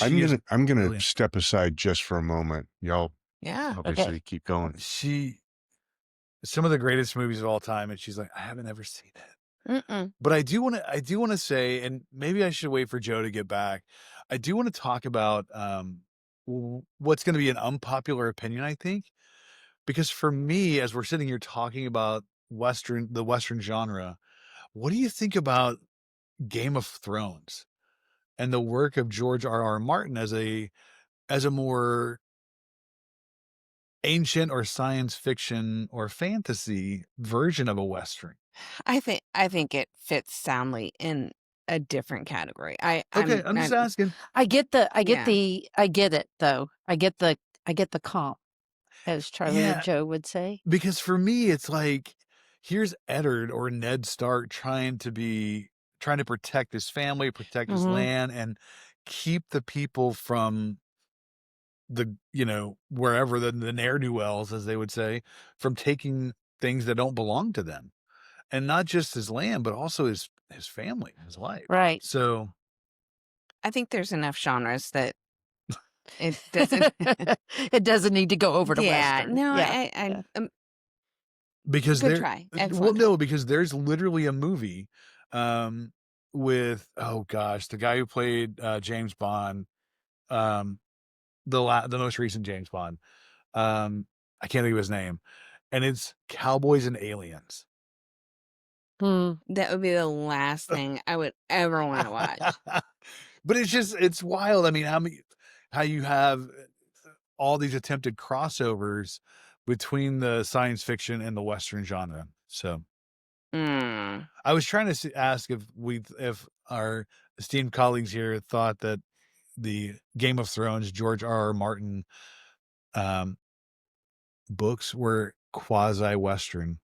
I'm is gonna brilliant. step aside just for a moment. Y'all Yeah. obviously keep going. Some of the greatest movies of all time, and she's like, I haven't ever seen it. Mm-mm. But I do want to say, and maybe I should wait for Joe to get back. I do want to talk about what's going to be an unpopular opinion, I think, because for me, as we're sitting here talking about the Western genre, what do you think about Game of Thrones and the work of George R.R. Martin as a more ancient or science fiction or fantasy version of a Western? I think it fits soundly in a different category. Okay, I'm just asking. I get the Yeah. I get it though. I get the comp, as Charlie and Yeah, Joe would say. because for me, it's like, here's Eddard or Ned Stark trying to protect his family, protect his Mhm. land, and keep the people from wherever the ne'er-do-wells, as they would say, from taking things that don't belong to them. And not just his land, but also his family, his life. Right. So I think there's enough genres that it doesn't. It doesn't need to go over to Yeah, Western. no, Yeah. because good there try. well, Excellent. no, because there's literally a movie, with, oh gosh, the guy who played, James Bond, um, the most recent James Bond. I can't think of his name, and it's Cowboys and Aliens. Hmm. That would be the last thing I would ever want to watch. But it's wild. I mean, how you have all these attempted crossovers between the science fiction and the Western genre. So Mm. I was trying to ask if our esteemed colleagues here thought that the Game of Thrones George R.R. Martin books were quasi-Western.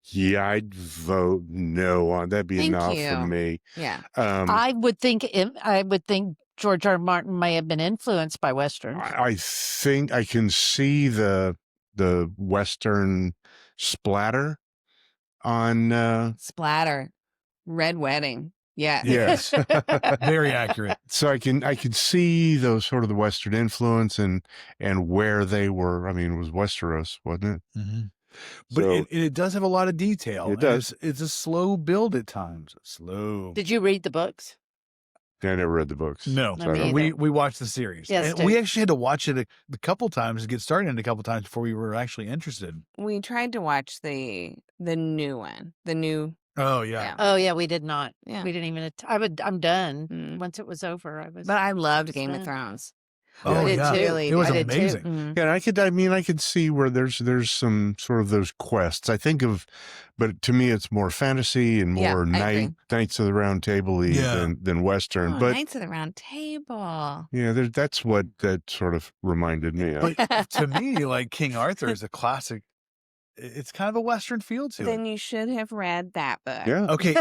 Yeah, I'd vote no on that'd be a Thank no you. from me. Yeah. I would think George R. R. Martin may have been influenced by Westerns. I think I can see the Western splatter on Splatter. Red Wedding. Yeah. yes. Very accurate. So I can see those sort of the Western influence and where they were. I mean, it was Westeros, wasn't it? Mm-hmm. But So it does have a lot of detail. It does. It's a slow build at times. Slow. Did you read the books? I never read the books. No, I mean, we watched the series. Yes, and we actually had to watch it a couple times to get started and a couple times before we were actually interested. We tried to watch the new one. The new. Oh yeah. Yeah. Oh yeah, we did not. Yeah. We didn't even. I'm done. Mm. Once it was over, I was. But I loved Game of done. Thrones. Oh I did yeah. too. Really It was I did too. amazing. Mhm. Yeah, I could see where there's some sort of those quests. But to me, it's more fantasy and Yeah, more I agree. Knights of the Round Table Yeah. than Western. Oh, but Knights of the Round Table. yeah, that's what that sort of reminded me of. But to me, like King Arthur is a classic. It's kind of a Western feel to Then it. you should have read that book. Yeah, Okay,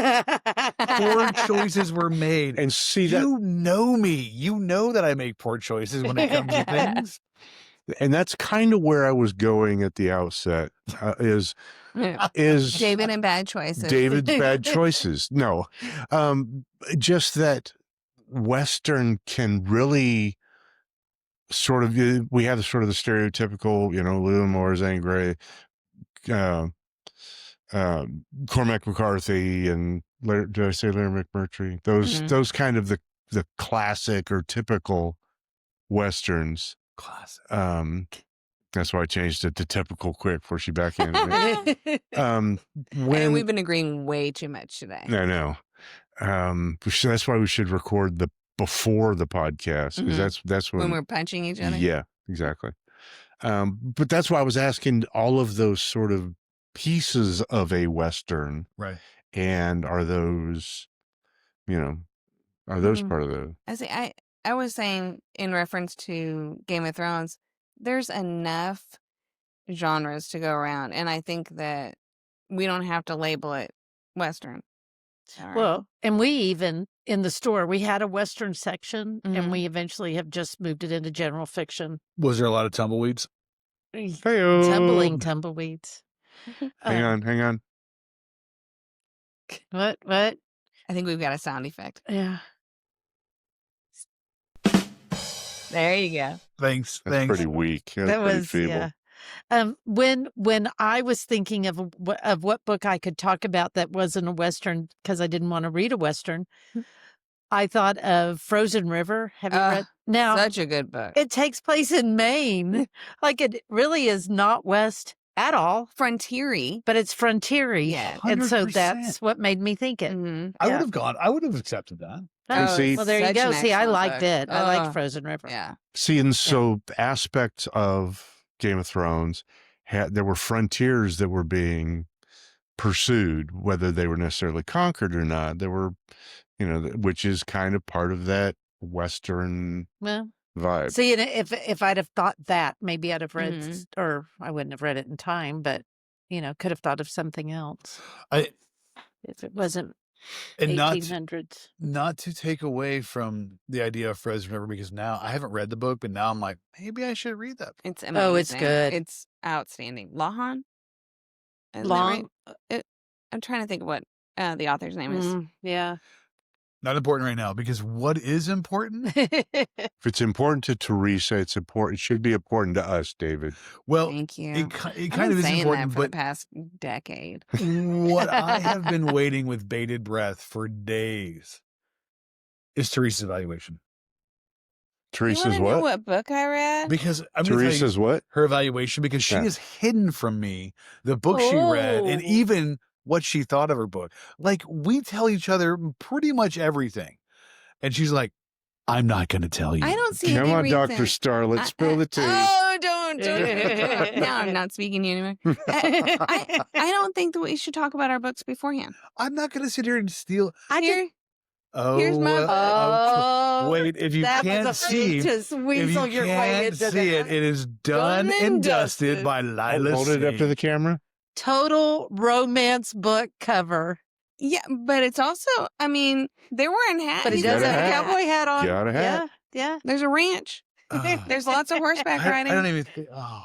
poor choices were made. and see that, You know me. You know that I make poor choices when it comes to things. and that's kind of where I was going at the outset. Is David and Bad Choices. David's bad choices? No, just that Western can really sort of, we have sort of the stereotypical, Elmore Leonard, Cormac McCarthy, and did I say Larry McMurtry? Those kind of the classic or typical Westerns. Classic. That's why I changed it to typical quick before she backhanded me. And When we've been agreeing way too much today. I know. That's why we should record before the podcast, because that's When we're punching each other. yeah, exactly. But that's why I was asking all of those sort of pieces of a Western, Right. and are those part of the? I was saying in reference to Game of Thrones, there's enough genres to go around, and I think that we don't have to label it Western. All right. Well, and we even in the store we had a Western section, Mhm. and we eventually have just moved it into general fiction. Was there a lot of tumbleweeds? Hey-o. Tumbling tumbleweeds. Hang on. What? I think we've got a sound effect. Yeah. There you go. Thanks. That's pretty weak. That's That pretty was feeble. yeah. When I was thinking of what book I could talk about that wasn't a Western because I didn't want to read a Western, I thought of Frozen River. Have you read? Now Such a good book. it takes place in Maine. Like it really is not West at all, frontiery. but it's frontiery. Yeah. And so 100%. that's what made me think it. Mhm. I Yeah. would have accepted that. And Oh, see- well, there you such go. an See, I excellent liked book. it. I liked Ugh. Frozen River. Yeah. See, and so aspects of Game of Thrones there were frontiers that were being pursued, whether they were necessarily conquered or not. There were, which is kind of part of that Western Well, vibe. see, and if I'd have thought that, maybe I'd have read, Mhm. or I wouldn't have read it in time, but, could have thought of something else I if it wasn't and not 1800s. not to take away from the idea of Frozen River, because now I haven't read the book, but now I'm like, maybe I should read that. It's amazing. Oh, it's good. It's outstanding. Lahan? Isn't that Long. right? I'm trying to think of what the author's name is. Yeah. Not important right now, because what is important? If it's important to Teresa, it's important. It should be important to us, David. Well, Thank you. it I've kind of been is saying important, that for the but past decade. what I have been waiting with bated breath for days is Teresa's evaluation. You Teresa's want to know what? what book I read? Because I'm going to tell you Teresa's what? her evaluation, because she Yeah. has hidden from me the book she read and Oh. even what she thought of her book. Like, we tell each other pretty much everything. And she's like, I'm not going to tell you. I don't see Come any on, reason. Dr. Starlet, spill the tea. Oh, don't. Now I'm not speaking to you anymore. I don't think that we should talk about our books beforehand. I'm not going to sit here and steal. Here's my well, Oh, wait, if you that was can't a see, to if weasel you your way can't into see it, that. it is done and dusted by Lila Hold it up to Sage. the camera. Total romance book cover. Yeah, but it's also, I mean, they're wearing hats. But he He's does got a have a hat. cowboy hat on. Got a hat. Yeah. There's a ranch. There's lots of horseback I riding. don't even think. Oh.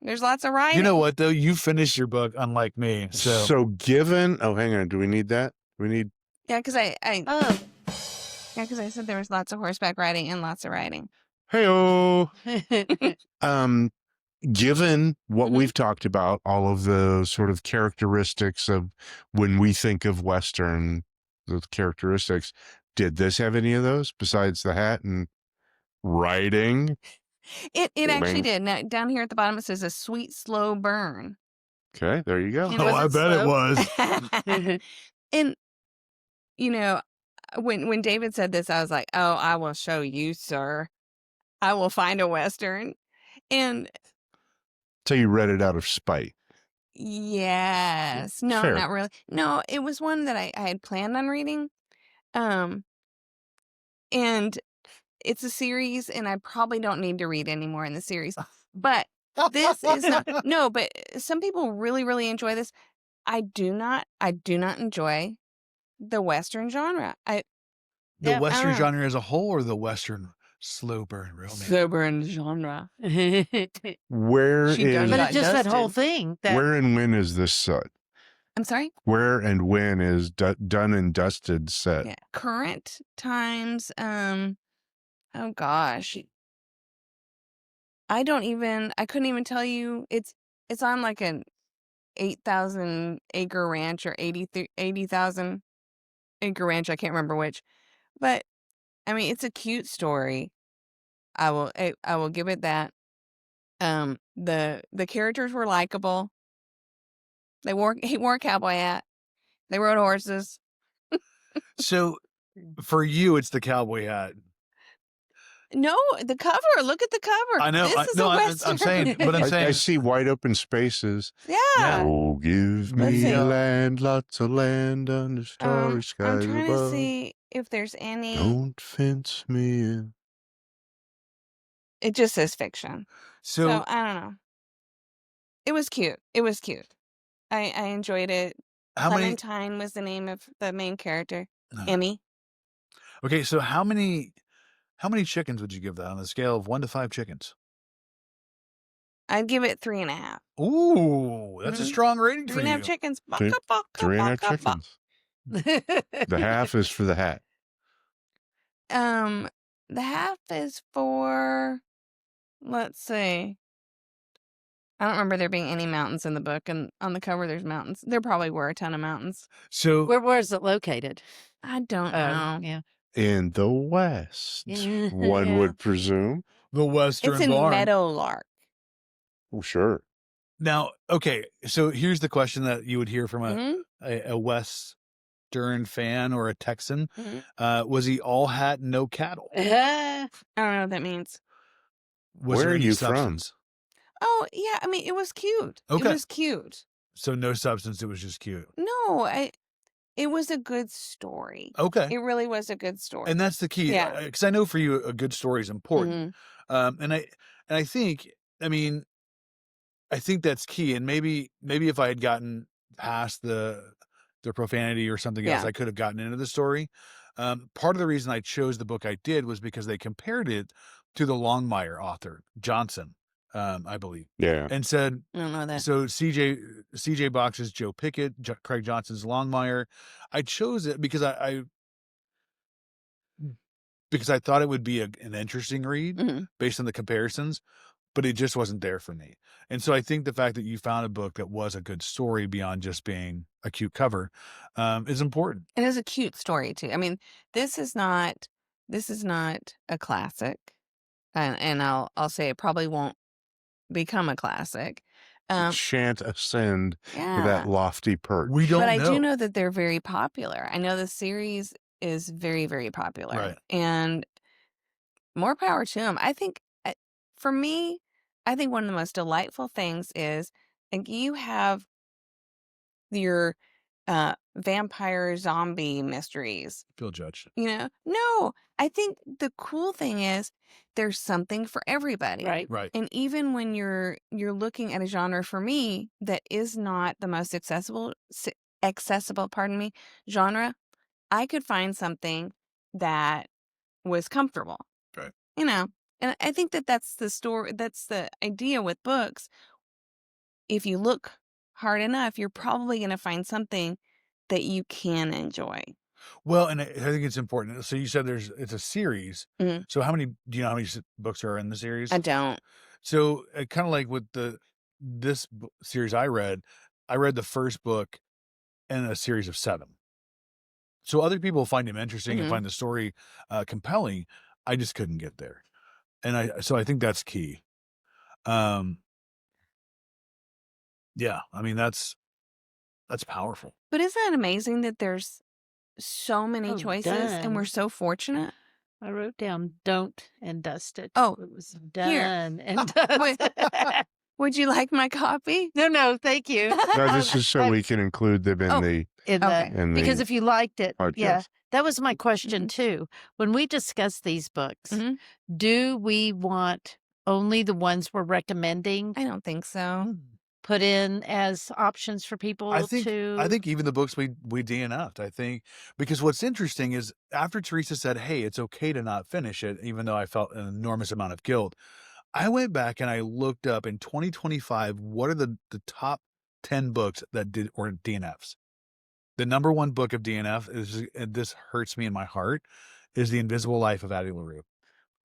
There's lots of riding. You know what, though? You finished your book, unlike me. So, Given, hang on. Do we need that? We need, Yeah, because I Oh. said there was lots of horseback riding and lots of riding. hey-oh. Given what Mhm. we've talked about, all of the sort of characteristics of when we think of Western, the characteristics, did this have any of those besides the hat and riding? It actually Bang. did. Now, down here at the bottom it says a sweet, slow burn. Okay, there you go. And oh, was I it bet it slow? was. And when David said this, I was like, "Oh, I will show you, sir. I will find a Western." And So you read it out of spite. yes, no, Fair. not really. No, it was one that I had planned on reading. And it's a series, and I probably don't need to read any more in the series. But this is not. No, but some people really, really enjoy this. I do not enjoy the Western genre. The Yeah, Western know. genre as a whole, or the Western slow burn romance? Slow burn genre. Where She done is, But got it's just that whole dusted. thing. That where and when is this set? I'm sorry. Where and when is done and dusted set? Yeah, current times. Oh gosh, I couldn't even tell you. It's on like an 8,000 acre ranch or 80,000 acre ranch. I can't remember which, but I mean, it's a cute story. I will give it that. The characters were likable. He wore a cowboy hat. They rode horses. So, for you, it's the cowboy hat. No, the cover. Look at the cover. I know. This is a I'm Western. saying, but I'm I saying, see wide open spaces. Yeah. Oh, give Let's me see. land, lots of land under starry I'm skies trying to above. see if there's any. Don't fence me in. It just says fiction. So so I don't know. It was cute. I enjoyed it. how many? Clementine was the name of the main character. No. Emmy. Okay, so how many chickens would you give that on a scale of 1 to 5 chickens? I'd give it 3.5. Ooh, that's a Mhm. strong rating for 3.5 you. chickens. Three- Baka, baka, 3.5 baka, baka. chickens. The half is for the hat. The half is for, let's see. I don't remember there being any mountains in the book, and on the cover there's mountains. There probably were a ton of mountains. So where is it located? I don't know. Yeah. In the West, one Yeah. would presume. the Western It's in barn. Meadowlark. Oh, sure. Now, okay, so here's the question that you would hear from Mhm, a Western fan or a Texan. mhm. Was he all hat and no cattle? I don't know what that means. Was Where there are any you from? substance? Oh, yeah, I mean, it was cute. It Okay. was cute. So no substance, it was just cute. No, it was a good story. Okay. It really was a good story. And that's the key. Yeah. Because I know for you, a good story is important. Mhm. And I think, I mean, I think that's key. And maybe if I had gotten past the profanity or something else, Yeah. I could have gotten into the story. Part of the reason I chose the book I did was because they compared it to the Longmire author, Johnson, I believe, Yeah. and said, I don't know that. so CJ Box's Joe Pickett, Craig Johnson's Longmire. I chose it because I thought it would be an interesting read Mhm. based on the comparisons, but it just wasn't there for me. And so I think the fact that you found a book that was a good story beyond just being a cute cover is important. It is a cute story too. I mean, this is not a classic. And I'll say it probably won't become a classic. It shan't ascend to that Yeah. lofty perch. We don't But I know. do know that they're very popular. I know the series is very, very popular. Right. And more power to them. I think, for me, I think one of the most delightful things is like you have your vampire zombie mysteries. Feel judged. No, I think the cool thing is there's something for everybody. Right. Right. And even when you're looking at a genre for me that is not the most accessible, genre, I could find something that was comfortable. Right. And I think that that's the story. That's the idea with books. If you look hard enough, you're probably going to find something that you can enjoy. Well, and I think it's important. So you said it's a series. Mhm. So do you know how many books are in the series? I don't. So kind of like with this series I read the first book in a series of 7. So other people find him interesting and Mhm. find the story compelling. I just couldn't get there. And so I think that's key. Yeah, I mean, that's powerful. But isn't that amazing that there's so many Oh, choices and we're done. so fortunate? I wrote down don't and dusted. Oh, It was here. done and Wait. dusted. Would you like my copy? No, thank you. No, this is so I- we can include them in Oh. the Okay. Because if you liked it, yeah, podcast. that was my question Mhm. too. When we discuss these books, Mhm. do we want only the ones we're recommending I don't think so. put in as options for people I to? think even the books we DNF'd, I think, because what's interesting is after Teresa said, "Hey, it's okay to not finish it," even though I felt an enormous amount of guilt, I went back and I looked up in 2025 what are the top 10 books that did or DNFs. The number one book of DNF is, and this hurts me in my heart, is The Invisible Life of Addie LaRue.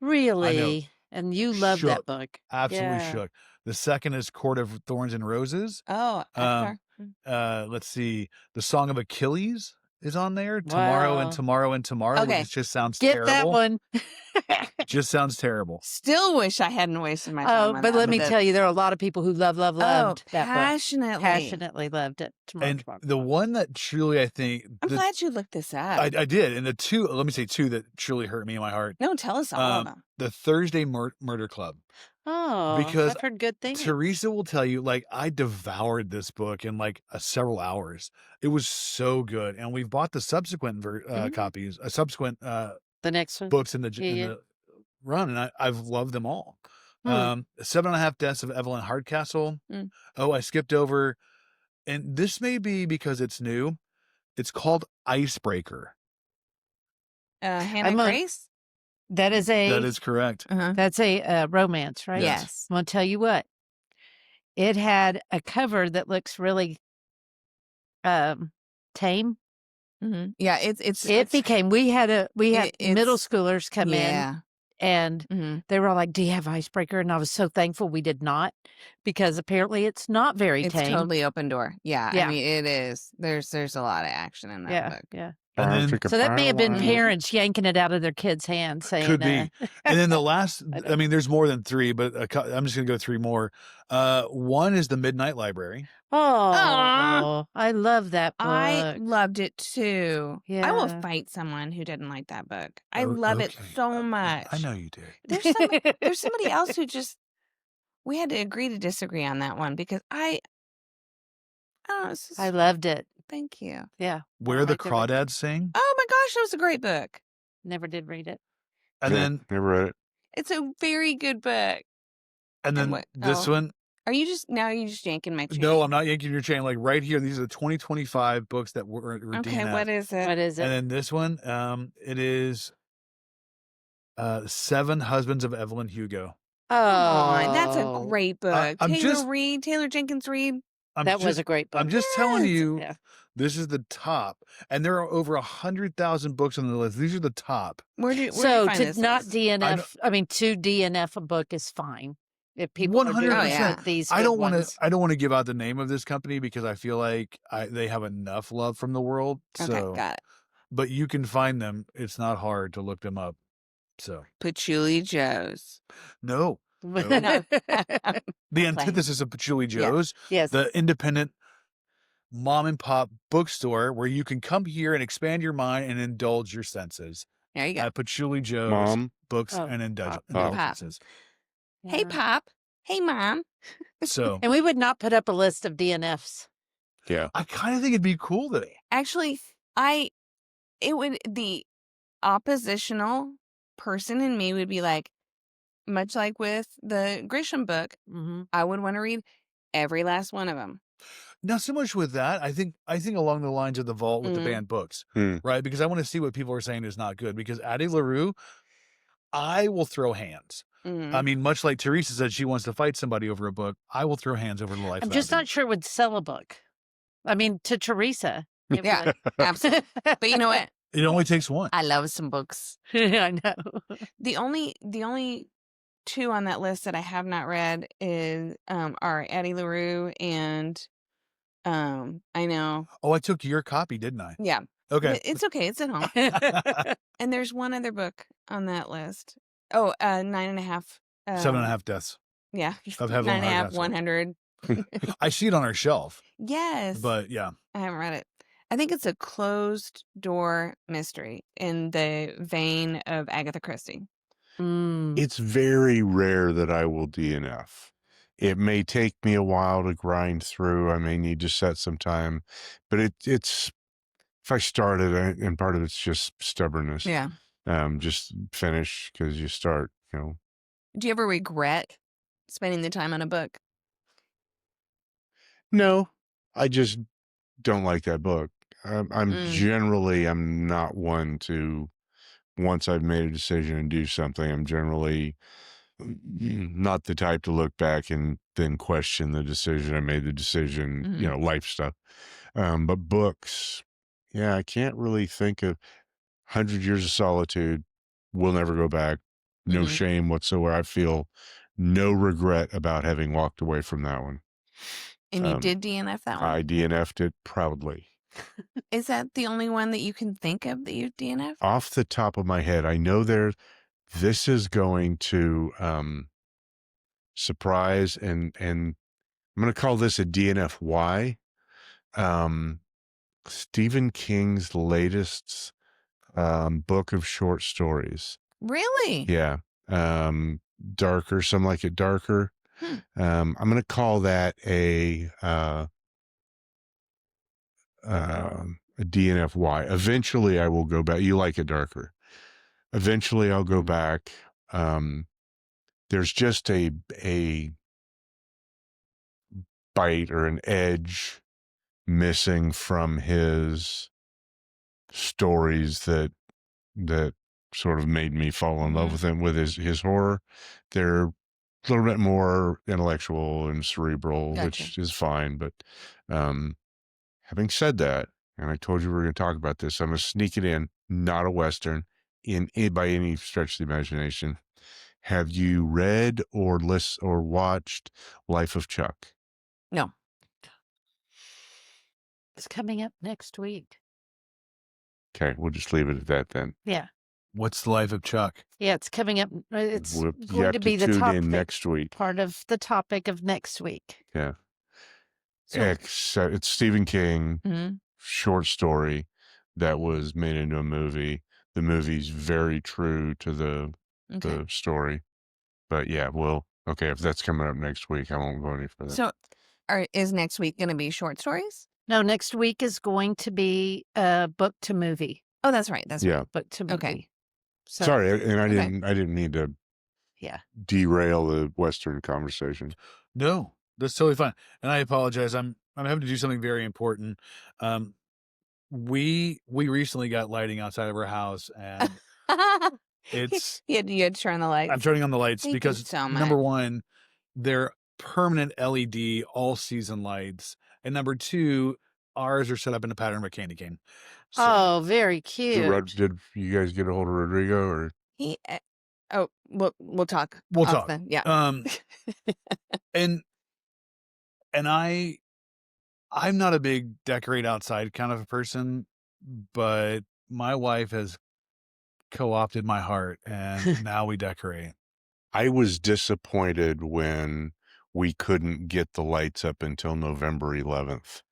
Really? And you love that Shook. book. Absolutely Yeah. shook. The second is Court of Thorns and Roses. Oh, Um, sorry. Let's see. The Song of Achilles is on there. Tomorrow and Wow. Tomorrow and Tomorrow, Okay. which just sounds Get terrible. that one. Just sounds terrible. Still wish I hadn't wasted my time Oh, on but that. let me tell you, there are a lot of people who loved that book. Passionately. Passionately loved it. Tomorrow, And tomorrow. the one that truly, I think, I'm glad you looked this up. I did. And let me say two that truly hurt me in my heart. No, tell us all of them. The Thursday Murder Club. Oh, Because I've heard good things. Teresa will tell you, like, I devoured this book in like several hours. It was so good. And we've bought the subsequent copies, subsequent The next one. books in the Yeah. run, and I've loved them all. Hmm. 7.5 Deaths of Evelyn Hardcastle. Mm. Oh, I skipped over, and this may be because it's new. It's called Icebreaker. Hannah Grace? That is That is correct. Uh-huh. That's a romance, right? Yes. I'm gonna tell you what. It had a cover that looks really tame. Mm-hmm. Yeah, it's We had middle it's- schoolers come in yeah. and Mm-hmm. they were all like, "Do you have Icebreaker?" And I was so thankful we did not, because apparently it's not very It's tame. totally open door. Yeah, Yeah. I mean it is. There's a lot of action in that book. Yeah. And then So that may have been parents yanking it out of their kids' hands, saying, could be. And then the last, I don't I mean, there's more than 3, but I'm just going to go 3 more. One is The Midnight Library. Oh, I love that book. I loved it too. I will Yeah. fight someone who didn't like that book. I Oh, love it okay. so much. I know you did. There's somebody else who just, we had to agree to disagree on that one because I don't know. It's just, I loved it. thank you. Yeah. Where the liked everything. Crawdads Sing. Oh my gosh, that was a great book. Never did read it. And Yeah, then never read it. It's a very good book. and then what- this oh. one. Are you just yanking my chain? No, I'm not yanking your chain. Like right here, these are the 2025 books that were Okay, DNF. what is it? What is And it? then this one, it is 7 Husbands of Evelyn Hugo. Oh, Come on, that's a great book. I'm Taylor Jenkins Reid. That was a great book. I'm just telling Yes. you, Yeah. this is the top, and there are over 100,000 books on the list. These are the top. Where do you So find to this not list? DNF, I mean, to DNF a book is fine. If people are doing 100%. these I good don't want ones. to. I don't want to give out the name of this company because I feel like they have enough love from the world. Okay, So, got it. but you can find them. It's not hard to look them up. So, Patchouli Joe's. no, No. the Playing. antithesis of Patchouli Yeah. Joe's, Yes. the independent mom and pop bookstore where you can come here and expand your mind and indulge your senses. There you go. At Patchouli Joe's Mom. Books Oh. and Pop. Indulgences. Hey, Yeah. Pop. Hey, Mom. So And we would not put up a list of DNFs. Yeah. I kind of think it'd be cool that Actually, the oppositional person in me would be like, much like with the Grisham book, Mm-hmm. I would want to read every last one of them. not so much with that. I think along the lines of the vault with the Mhm. banned books, Hmm. right? Because I want to see what people are saying is not good. Because Addie LaRue, I will throw hands. Mhm. I mean, much like Teresa said, she wants to fight somebody over a book. I will throw hands over the life. I'm of just Addie. not sure it would sell a book. I mean, to Teresa. It Yeah, would. absolutely. But you know what? It only takes one. I love some books. I know. The only 2 on that list that I have not read are Addie LaRue and I know. Oh, I took your copy, didn't I? Yeah. Okay. It's okay. It's at home. And there's one other book on that list. Oh, 9.5. 7.5 deaths. Yeah. Of Heaven on 9.5, High. 100. I see it on our shelf, Yes. but yeah. I haven't read it. I think it's a closed door mystery in the vein of Agatha Christie. Mm. It's very rare that I will DNF. It may take me a while to grind through. I may need to set some time, but it's if I started, and part of it's just stubbornness. Yeah. Just finish because you start. Do you ever regret spending the time on a book? No, I just don't like that book. I'm Mm. not one to, once I've made a decision and do something, I'm generally not the type to look back and then question the decision. I made the decision, Mhm. Life stuff. But books, yeah, I can't really think of 100 Years of Solitude. We'll never go back. No Mhm. shame whatsoever. I feel no regret about having walked away from that one. And you did DNF that one? I DNF'd it proudly. Is that the only one that you can think of that you DNF? Off the top of my head, I know this is going to surprise, and I'm going to call this a DNFY. Stephen King's latest book of short stories. Really? Yeah. Darker, Some Like It Darker. Hmm. I'm going to call that a DNFY. Eventually I will go back. You like it darker. Eventually I'll go back. There's just a bite or an edge missing from his stories that sort of made me fall in love with him, with his horror. They're a little bit more intellectual and cerebral, Gotcha. which is fine. But having said that, and I told you we were going to talk about this, I'm going to sneak it in, not a Western by any stretch of the imagination. Have you read or watched Life of Chuck? No. It's coming up next week. Okay, we'll just leave it at that then. Yeah. What's the life of Chuck? Yeah, it's coming up. It's You going have to be the tune topic, in next week. part of the topic of next week. Yeah. So, It's Stephen King mhm. short story that was made into a movie. The movie's very true to the Okay. story. But yeah, okay, if that's coming up next week, I won't go any further. So, is next week going to be short stories? No, next week is going to be book to movie. Oh, that's right. That's yeah. right. Book to movie. Okay. So, Sorry, and I Okay. didn't mean to yeah. derail the Western conversation. No, that's totally fine. And I apologize. I'm having to do something very important. We recently got lighting outside of our house, and it's you had to turn the lights. I'm turning on the lights Thank you because so number much. one, they're permanent LED all season lights, and number two, ours are set up in a pattern of a candy cane. So, Oh, very cute. Did you guys get a hold of Rodrigo or? He. Oh, we'll talk. we'll off talk. the- yeah. And I'm not a big decorate outside kind of a person, but my wife has co-opted my heart, and now we decorate. I was disappointed when we couldn't get the lights up until November 11th.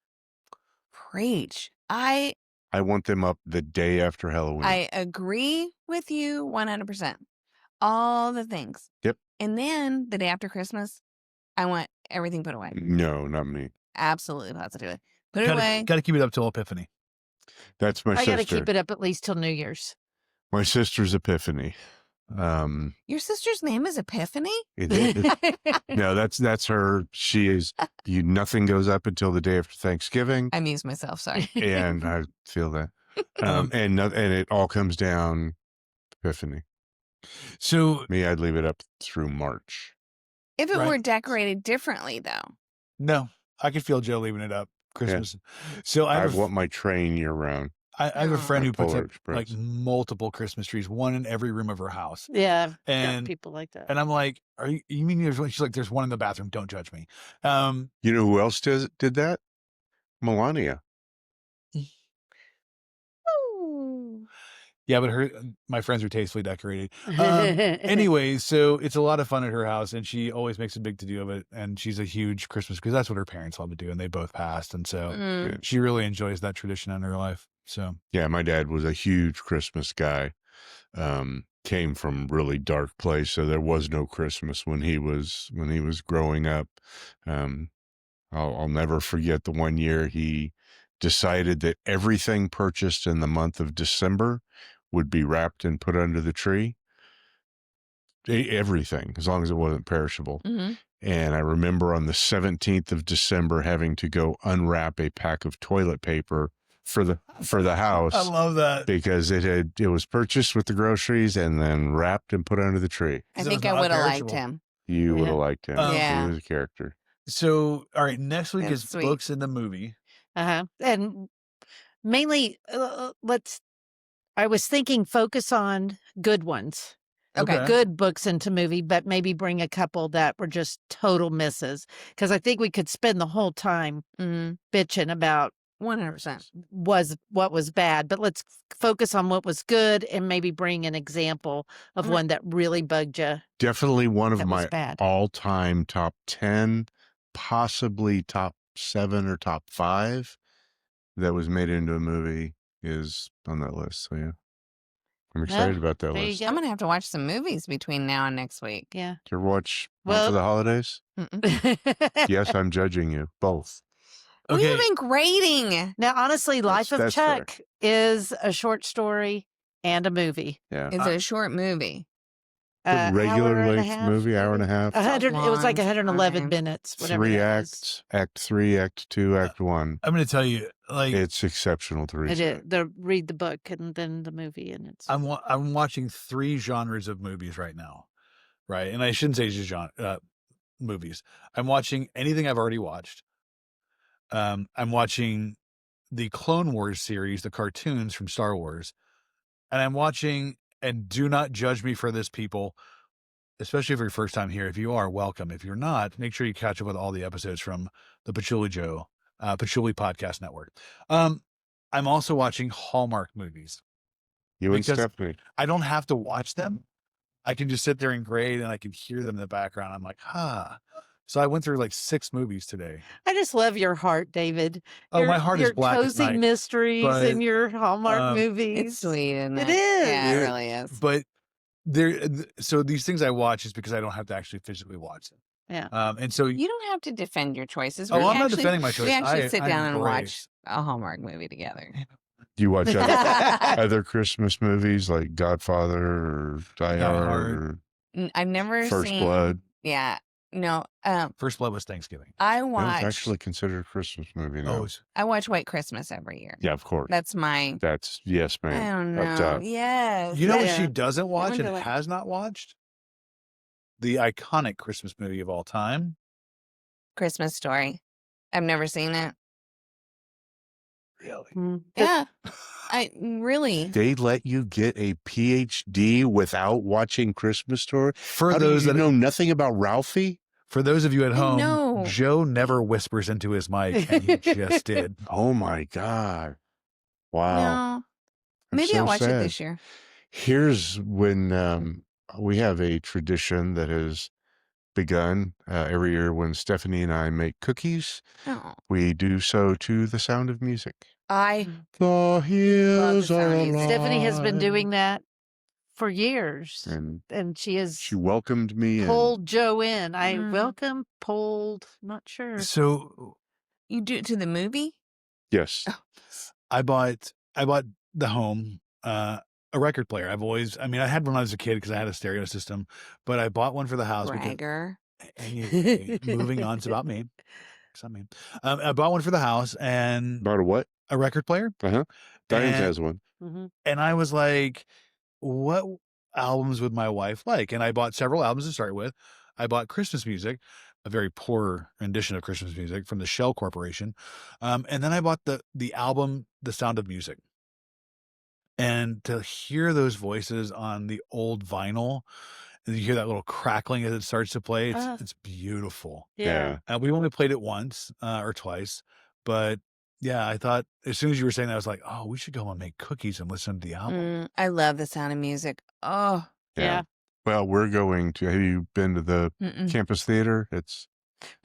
Preach. I want them up the day after Halloween. I agree with you 100%. All the things. Yep. And then the day after Christmas, I want everything put away. No, not me. Absolutely, positively. Put it away. Got to keep it up till Epiphany. That's my I got to sister. keep it up at least till New Year's. My sister's Epiphany. Your sister's name is Epiphany? No, that's her. She is. Nothing goes up until the day after Thanksgiving, I amused myself. Sorry. and I feel that. And it all comes down Epiphany. So Me, I'd leave it up through March. If it Right. were decorated differently, though. no, I could feel Joe leaving it up Christmas. So I want my train year round. I have a friend My who puts Polar up Express. like multiple Christmas trees, one in every room of her house. Yeah. Got And people like that. and I'm like, you mean there's one? She's like, there's one in the bathroom. Don't judge me. You know who else did that? Melania. Ooh. Yeah, but my friends are tastefully decorated. Anyway, so it's a lot of fun at her house, and she always makes a big to do of it. And she's a huge Christmas, because that's what her parents love to do, and they both passed, and so Mm. she really enjoys that tradition in her life. So Yeah, my dad was a huge Christmas guy. Came from really dark place, so there was no Christmas when he was growing up. I'll never forget the one year he decided that everything purchased in the month of December would be wrapped and put under the tree. Everything, as long as it wasn't perishable. Mhm. And I remember on the 17th of December having to go unwrap a pack of toilet paper for the house. I love that. Because it was purchased with the groceries and then wrapped and put under the tree. I So think it's I not would have liked perishable. him. You would Yeah. have liked him. Yeah. He was a character. So all right, next week That's is sweet. books in the movie. And mainly, I was thinking focus on good ones. Okay. Good books into movie, but maybe bring a couple that were just total misses. Because I think we could spend the whole time Mm, bitching about 100%. what was bad, but let's focus on what was good and maybe bring an example of Mhm. one that really bugged you. Definitely one of That was my bad. all-time top 10, possibly top 7 or top 5 that was made into a movie is on that list. So yeah, I'm excited about that there you list. go. I'm going to have to watch some movies between now and next week. Yeah. Did you ever watch One Well- for the Holidays? Mm-mm. Yes, I'm judging you. Both. We Okay. have been grading. Now, honestly, Life of That's fair. Chuck is a short story and a movie. Yeah. It's a short movie. A regular hour and a length half, movie, hour and a maybe? half. 100. It was like long 111 time. minutes. Whatever 3 that is. acts, Act 3, Act 2, Act 1. I'm going to tell you, like, It's exceptional, Teresa. It is. Read the book and then the movie, and it's. I'm watching 3 genres of movies right now, right? And I shouldn't say just movies. I'm watching anything I've already watched. I'm watching the Clone Wars series, the cartoons from Star Wars, and I'm watching. And do not judge me for this, people, especially if you're first time here. If you are, welcome. If you're not, make sure you catch up with all the episodes from the Patchouli Podcast Network. I'm also watching Hallmark movies You and because Stephanie. I don't have to watch them. I can just sit there and grade and I can hear them in the background. I'm like, So I went through like 6 movies today. I just love your heart, David. Oh, my heart is your black as cozy night. mysteries But, and your Hallmark movies. It's sweet, isn't it? It is. Yeah, it really is. But so these things I watch is because I don't have to actually physically watch them. Yeah. And so You don't have to defend your choices. I'm not defending my choice. We actually I sit down and embrace. watch a Hallmark movie together. Do you watch other Christmas movies like Godfather or Die Hard or I've never First seen Blood? Yeah. No. First Blood was Thanksgiving. I It's watch actually considered a Christmas movie now. I watch White Christmas every year. Yeah, of course. That's my Yes, I ma'am. don't Up know. top. Yes. You know what Yeah. she doesn't watch and one's like- has not watched? The iconic Christmas movie of all time. Christmas Story. I've never seen it. Really? Mm. Yeah. I really. They let you get a PhD without watching Christmas Story? For How those do you that know nothing about Ralphie? For those of you at I home, know. Joe never whispers into his mic, and he just did. Oh my God. Wow. No. That's Maybe so I'll watch it sad. this year. Here's when we have a tradition that has begun every year when Stephanie and I make cookies. Oh. We do so to the sound of music. I The hills sound are of music. Stephanie has been alive. doing that for years. And She has she welcomed me in. pulled Joe in. I Mm. welcome, pulled, not sure. So You do it to the movie? Yes. I bought the home a record player. I had one when I was a kid because I had a stereo system, but I bought one for the house. Bragger. Moving on, it's about me. It's not me. I bought one for the house and About a what? a record player. Diane And- has one. Mhm. And I was like, what albums would my wife like? And I bought several albums to start with. I bought Christmas music, a very poor rendition of Christmas music from the Shell Corporation. And then I bought the album, The Sound of Music. And to hear those voices on the old vinyl, and you hear that little crackling as it starts to play, it's beautiful. Yeah. We only played it once or twice, but yeah, I thought as soon as you were saying that, I was like, oh, we should go and make cookies and listen to the album. I love the sound of music. Oh. Yeah. Well, we're going to. Have you been to the Mm-mm. campus theater?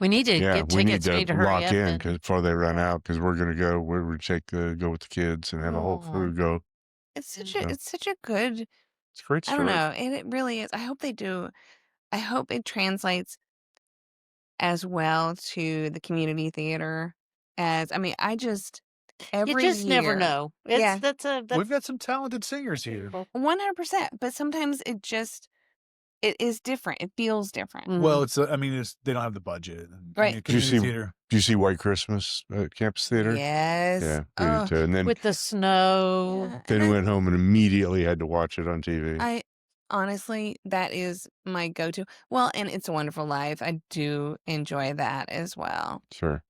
We need to get we need tickets. We need to to hurry lock up in and- before they run out because we're going to go. We're going to go with the kids and have a whole Oh. food go. It's such Yeah. a good It's a great I story. don't know. And it really is. I hope they do. I hope it translates as well to the community theater as I just every You just never year- know. Yeah. That's We've got some talented singers here. 100%. But sometimes it is different. It feels different. Mhm. Well, they don't have the budget. And, Right. the Did you community see- theater. Do you see White Christmas at campus theater? Yes. Yeah, we Oh, did too. And then with the snow. yeah. then And we went home and immediately had to watch it on TV. I honestly, that is my go-to. Well, and It's a Wonderful Life. I do enjoy that as well. Sure.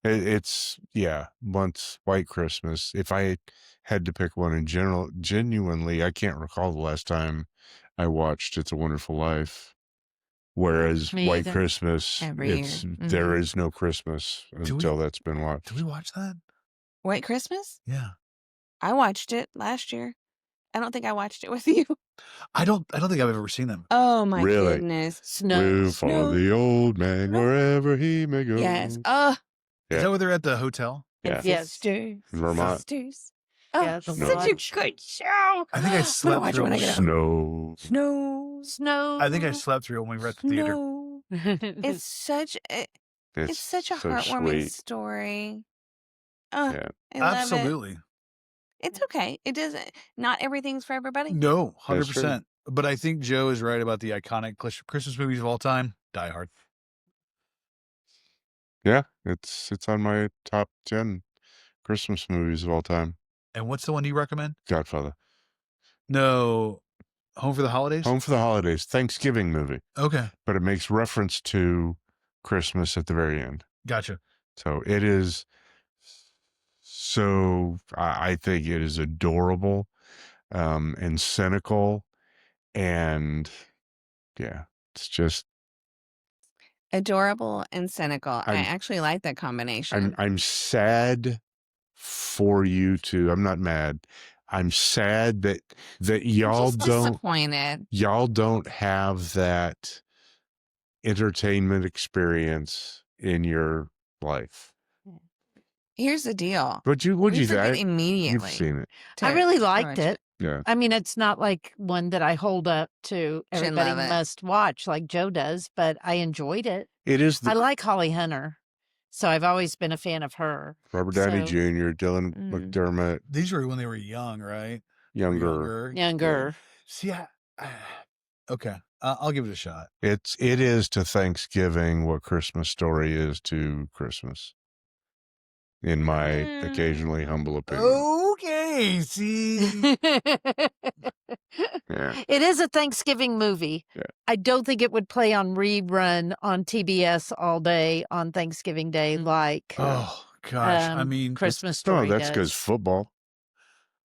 It's once White Christmas. If I had to pick one in general, genuinely, I can't recall the last time I watched It's a Wonderful Life. Whereas Me White either. Christmas, Every year. there is no Christmas we- until that's been watched. Did we watch that? White Christmas? Yeah. I watched it last year. I don't think I watched it with you. I don't think I've ever seen them. Oh my Really? goodness. Snow. Move for Snow. the old man Snow. wherever he may go. Yes. Oh, Yeah. Is that where they're at the hotel? Yeah. Yes. sisters. Vermont. Sisters. Oh, Yes. such Snow. a good show. I think I slept watch it through when I it. get home. Snow. Snow. Snow. I think I slept through it when we were at the theater. Snow. It's such a it's such a so heartwarming sweet. story. Oh, Yeah. I love it. Absolutely. It's okay. It doesn't. Not everything's for everybody. No, That's true. 100%. But I think Joe is right about the iconic Christmas movies of all time. Die Hard. Yeah, it's on my top 10 Christmas movies of all time. And what's the one you recommend? Godfather. No, Home for the Holidays? Home for the Holidays, Thanksgiving movie, Okay, but it makes reference to Christmas at the very end. gotcha. So it is I think it is adorable and cynical. And yeah, it's just, Adorable and cynical. I I'm- actually like that combination. I'm sad for you to. I'm not mad. I'm sad that I'm y'all just don't disappointed. have that entertainment experience in your life. Here's the deal. What'd you We think? forget You've immediately. seen it. I really liked watch it. Yeah. I mean, it's not like one that I hold up to everybody love it. must watch like Joe does, but I enjoyed it. It is I the like Holly Hunter, so I've always been a fan of her. Robert Downey So- Jr., Dylan McDermott, These were when they were young, right? younger. Younger. See, okay. I'll give it a shot. It is to Thanksgiving what Christmas Story is to Christmas, in my occasionally humble opinion. Okay, see. Yeah. It is a Thanksgiving movie. Yeah. I don't think it would play on rerun on TBS all day on Thanksgiving Day like Oh gosh, I mean, Christmas No, Story that's because does. football.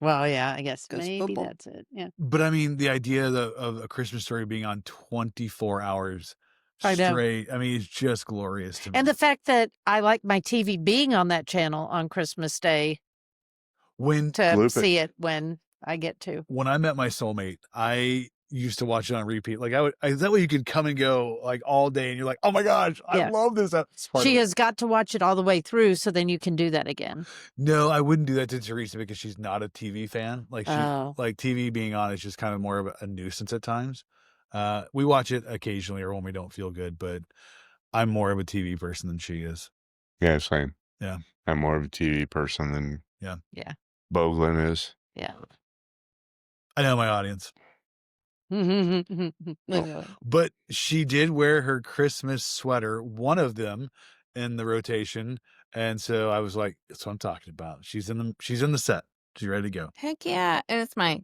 Well, yeah, I guess 'Cause maybe football. that's it. Yeah. but I mean, the idea of A Christmas Story being on 24 hours I know. straight, I mean, it's just glorious to me. And the fact that I like my TV being on that channel on Christmas Day when to Loop it. see it when I get to. when I met my soulmate, I used to watch it on repeat. Like that way you could come and go like all day, and you're like, oh my gosh, I Yeah. love this. That's part She of it. has got to watch it all the way through, so then you can do that again. No, I wouldn't do that to Teresa because she's not a TV fan. Like Oh. like TV being on is just kind of more of a nuisance at times. We watch it occasionally or when we don't feel good, but I'm more of a TV person than she is. Yeah, same. Yeah. I'm more of a TV person than Yeah. Boglin is. Yeah. I know my audience. But she did wear her Christmas sweater, one of them in the rotation. And so I was like, that's what I'm talking about. She's in the set. She's ready to go. Heck yeah. And it's my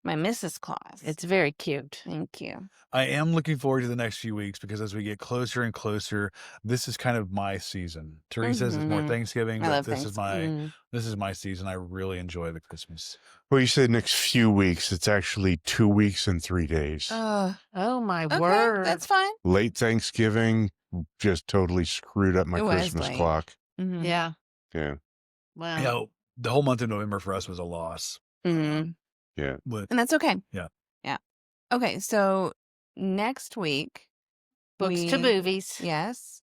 Mrs. Claus. It's very cute. Thank you. I am looking forward to the next few weeks because as we get closer and closer, this is kind of my season. Teresa's is more Mhm. Thanksgiving, I but love this Mm. is my season. I really enjoy the Christmas. Well, you said next few weeks. It's actually 2 weeks and 3 days. Oh my Okay, word. that's fine. Late Thanksgiving just totally screwed up my It was Christmas late. clock. Mhm. Yeah. Yeah. Wow. You know, the whole month of November for us was a loss. Mhm. Yeah. But And that's okay. Yeah. Yeah. Okay, so next week, Books to movies. yes,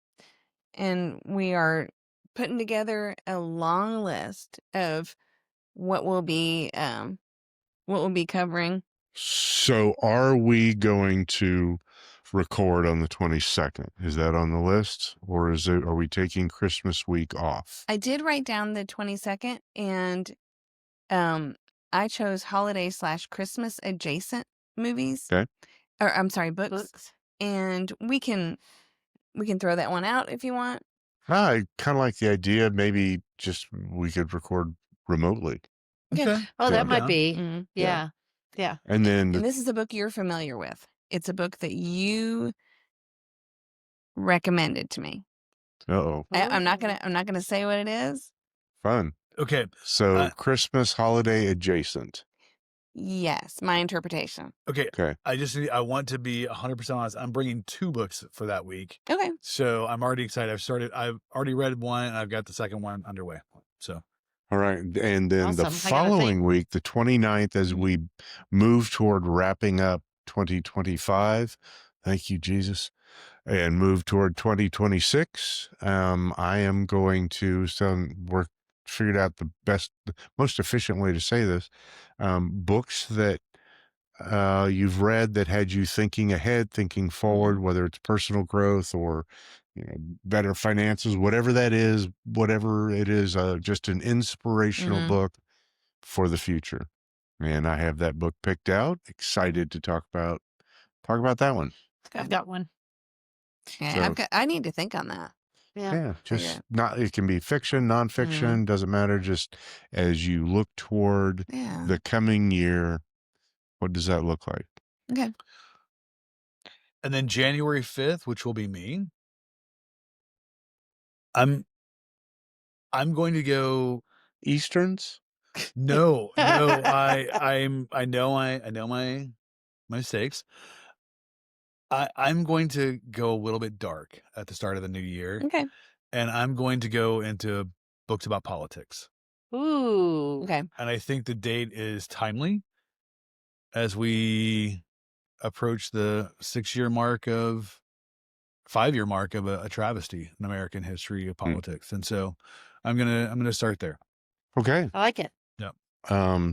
and we are putting together a long list of what we'll be covering. So are we going to record on the 22nd? Is that on the list? Or are we taking Christmas week off? I did write down the 22nd, and I chose holiday/Christmas adjacent movies. Okay. Or I'm sorry, books. And we can throw that one out if you want. I kind of like the idea. Maybe just we could record remotely. okay. Oh, Yeah. that might Yeah. be. Mhm. Yeah. Yeah. And then And this is a book you're familiar with. It's a book that you recommended to me. uh-oh, I'm not gonna say what it is. fun. Okay. So Christmas holiday adjacent. Yes, my interpretation. Okay. Okay. I want to be 100% honest. I'm bringing 2 books for that week. Okay. So I'm already excited. I've already read one and I've got the second one underway. So All right. And then the Awesome. I gotta following week, the 29th, as we move toward wrapping up 2025, thank you, Jesus, and move toward 2026, I am going to figured out the most efficient way to say this. Books that you've read that had you thinking ahead, thinking forward, whether it's personal growth or better finances, whatever it is, just an inspirational Mhm. book for the future. And I have that book picked out. Excited to talk about that one. I've got one. Yeah, So- I need to think on that. Yeah. Just not. It can be fiction, nonfiction, doesn't matter. Just as you look toward Yeah. the coming year, what does that look like? Okay. and then January 5th, which will be me. I'm going to go Easterns. no. I know my mistakes. I'm going to go a little bit dark at the start of the new year, Okay. and I'm going to go into books about politics. Ooh. Okay. And I think the date is timely as we approach the 5-year mark of a travesty in American history of politics. And so I'm gonna start there. Okay. I like it.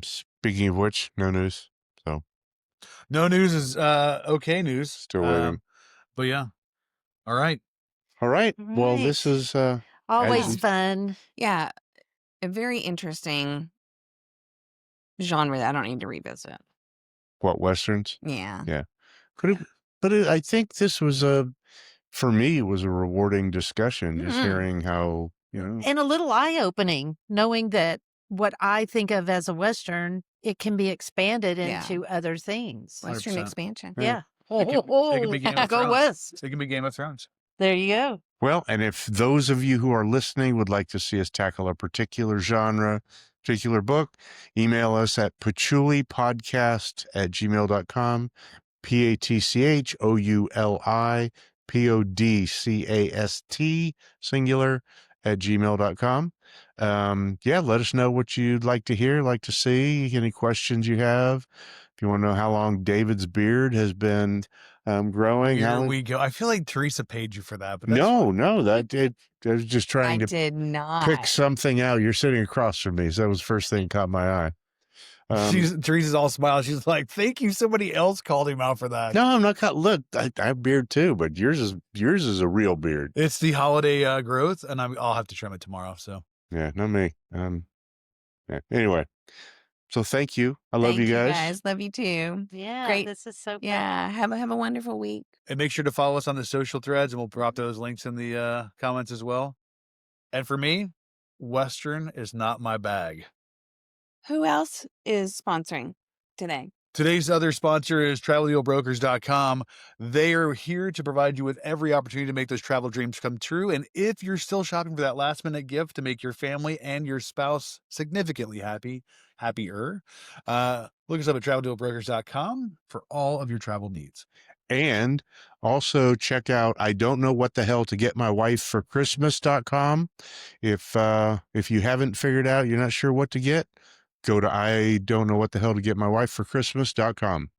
Speaking of which, no news. So No news is okay news. Still waiting. But yeah. All right. all right. Well, this Right. is Always you- fun. Yeah. A very interesting genre that I don't need to revisit. what, Westerns? Yeah. Yeah. I think this was for me, it was a rewarding discussion, just Mhm. hearing how, And a little eye-opening, knowing that what I think of as a Western, it can be expanded Yeah. into other things. Western 100%. expansion. Yeah. It can be Game of Go Thrones. West. It can be Game of Thrones. There you go. Well, and if those of you who are listening would like to see us tackle a particular genre, particular book, email us at patchoulipodcast@gmail.com, PATCHOULIPODCAST, singular, @gmail.com. Let us know what you'd like to hear, like to see, any questions you have. If you want to know how long David's beard has been growing. Here we go. I feel like Teresa paid you for that, but that's No, fine. I was just I trying to did not. pick something out. You're sitting across from me, so that was the first thing that caught my eye. Teresa's all smiles. She's like, "Thank you." Somebody else called him out for that. No, I'm not. Look, I have beard too, but yours is a real beard. It's the holiday growth, and I'll have to trim it tomorrow. So Yeah, not me. Anyway, so thank you. I love Thank you guys. Love you too. Yeah. Great. This is so fun. Yeah. Have a wonderful week. and make sure to follow us on the social threads, and we'll drop those links in the comments as well. And for me, Western is not my bag. Who else is sponsoring today? Today's other sponsor is TravelDealBrokers.com. They are here to provide you with every opportunity to make those travel dreams come true. And if you're still shopping for that last minute gift to make your family and your spouse significantly happier, look us up at TravelDealBrokers.com for all of your travel needs. And also check out I don't know what the hell to get my wife for Christmas.com. If you haven't figured out, you're not sure what to get, go to I don't know what the hell to get my wife for Christmas.com.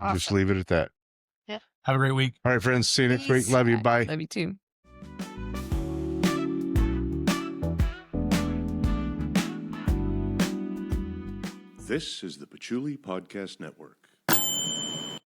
Awesome. Just leave it at that. Yeah. Have a great week. All right, friends. See you next week. Peace. Love you. Bye. Love you too. This is the Patchouli Podcast Network.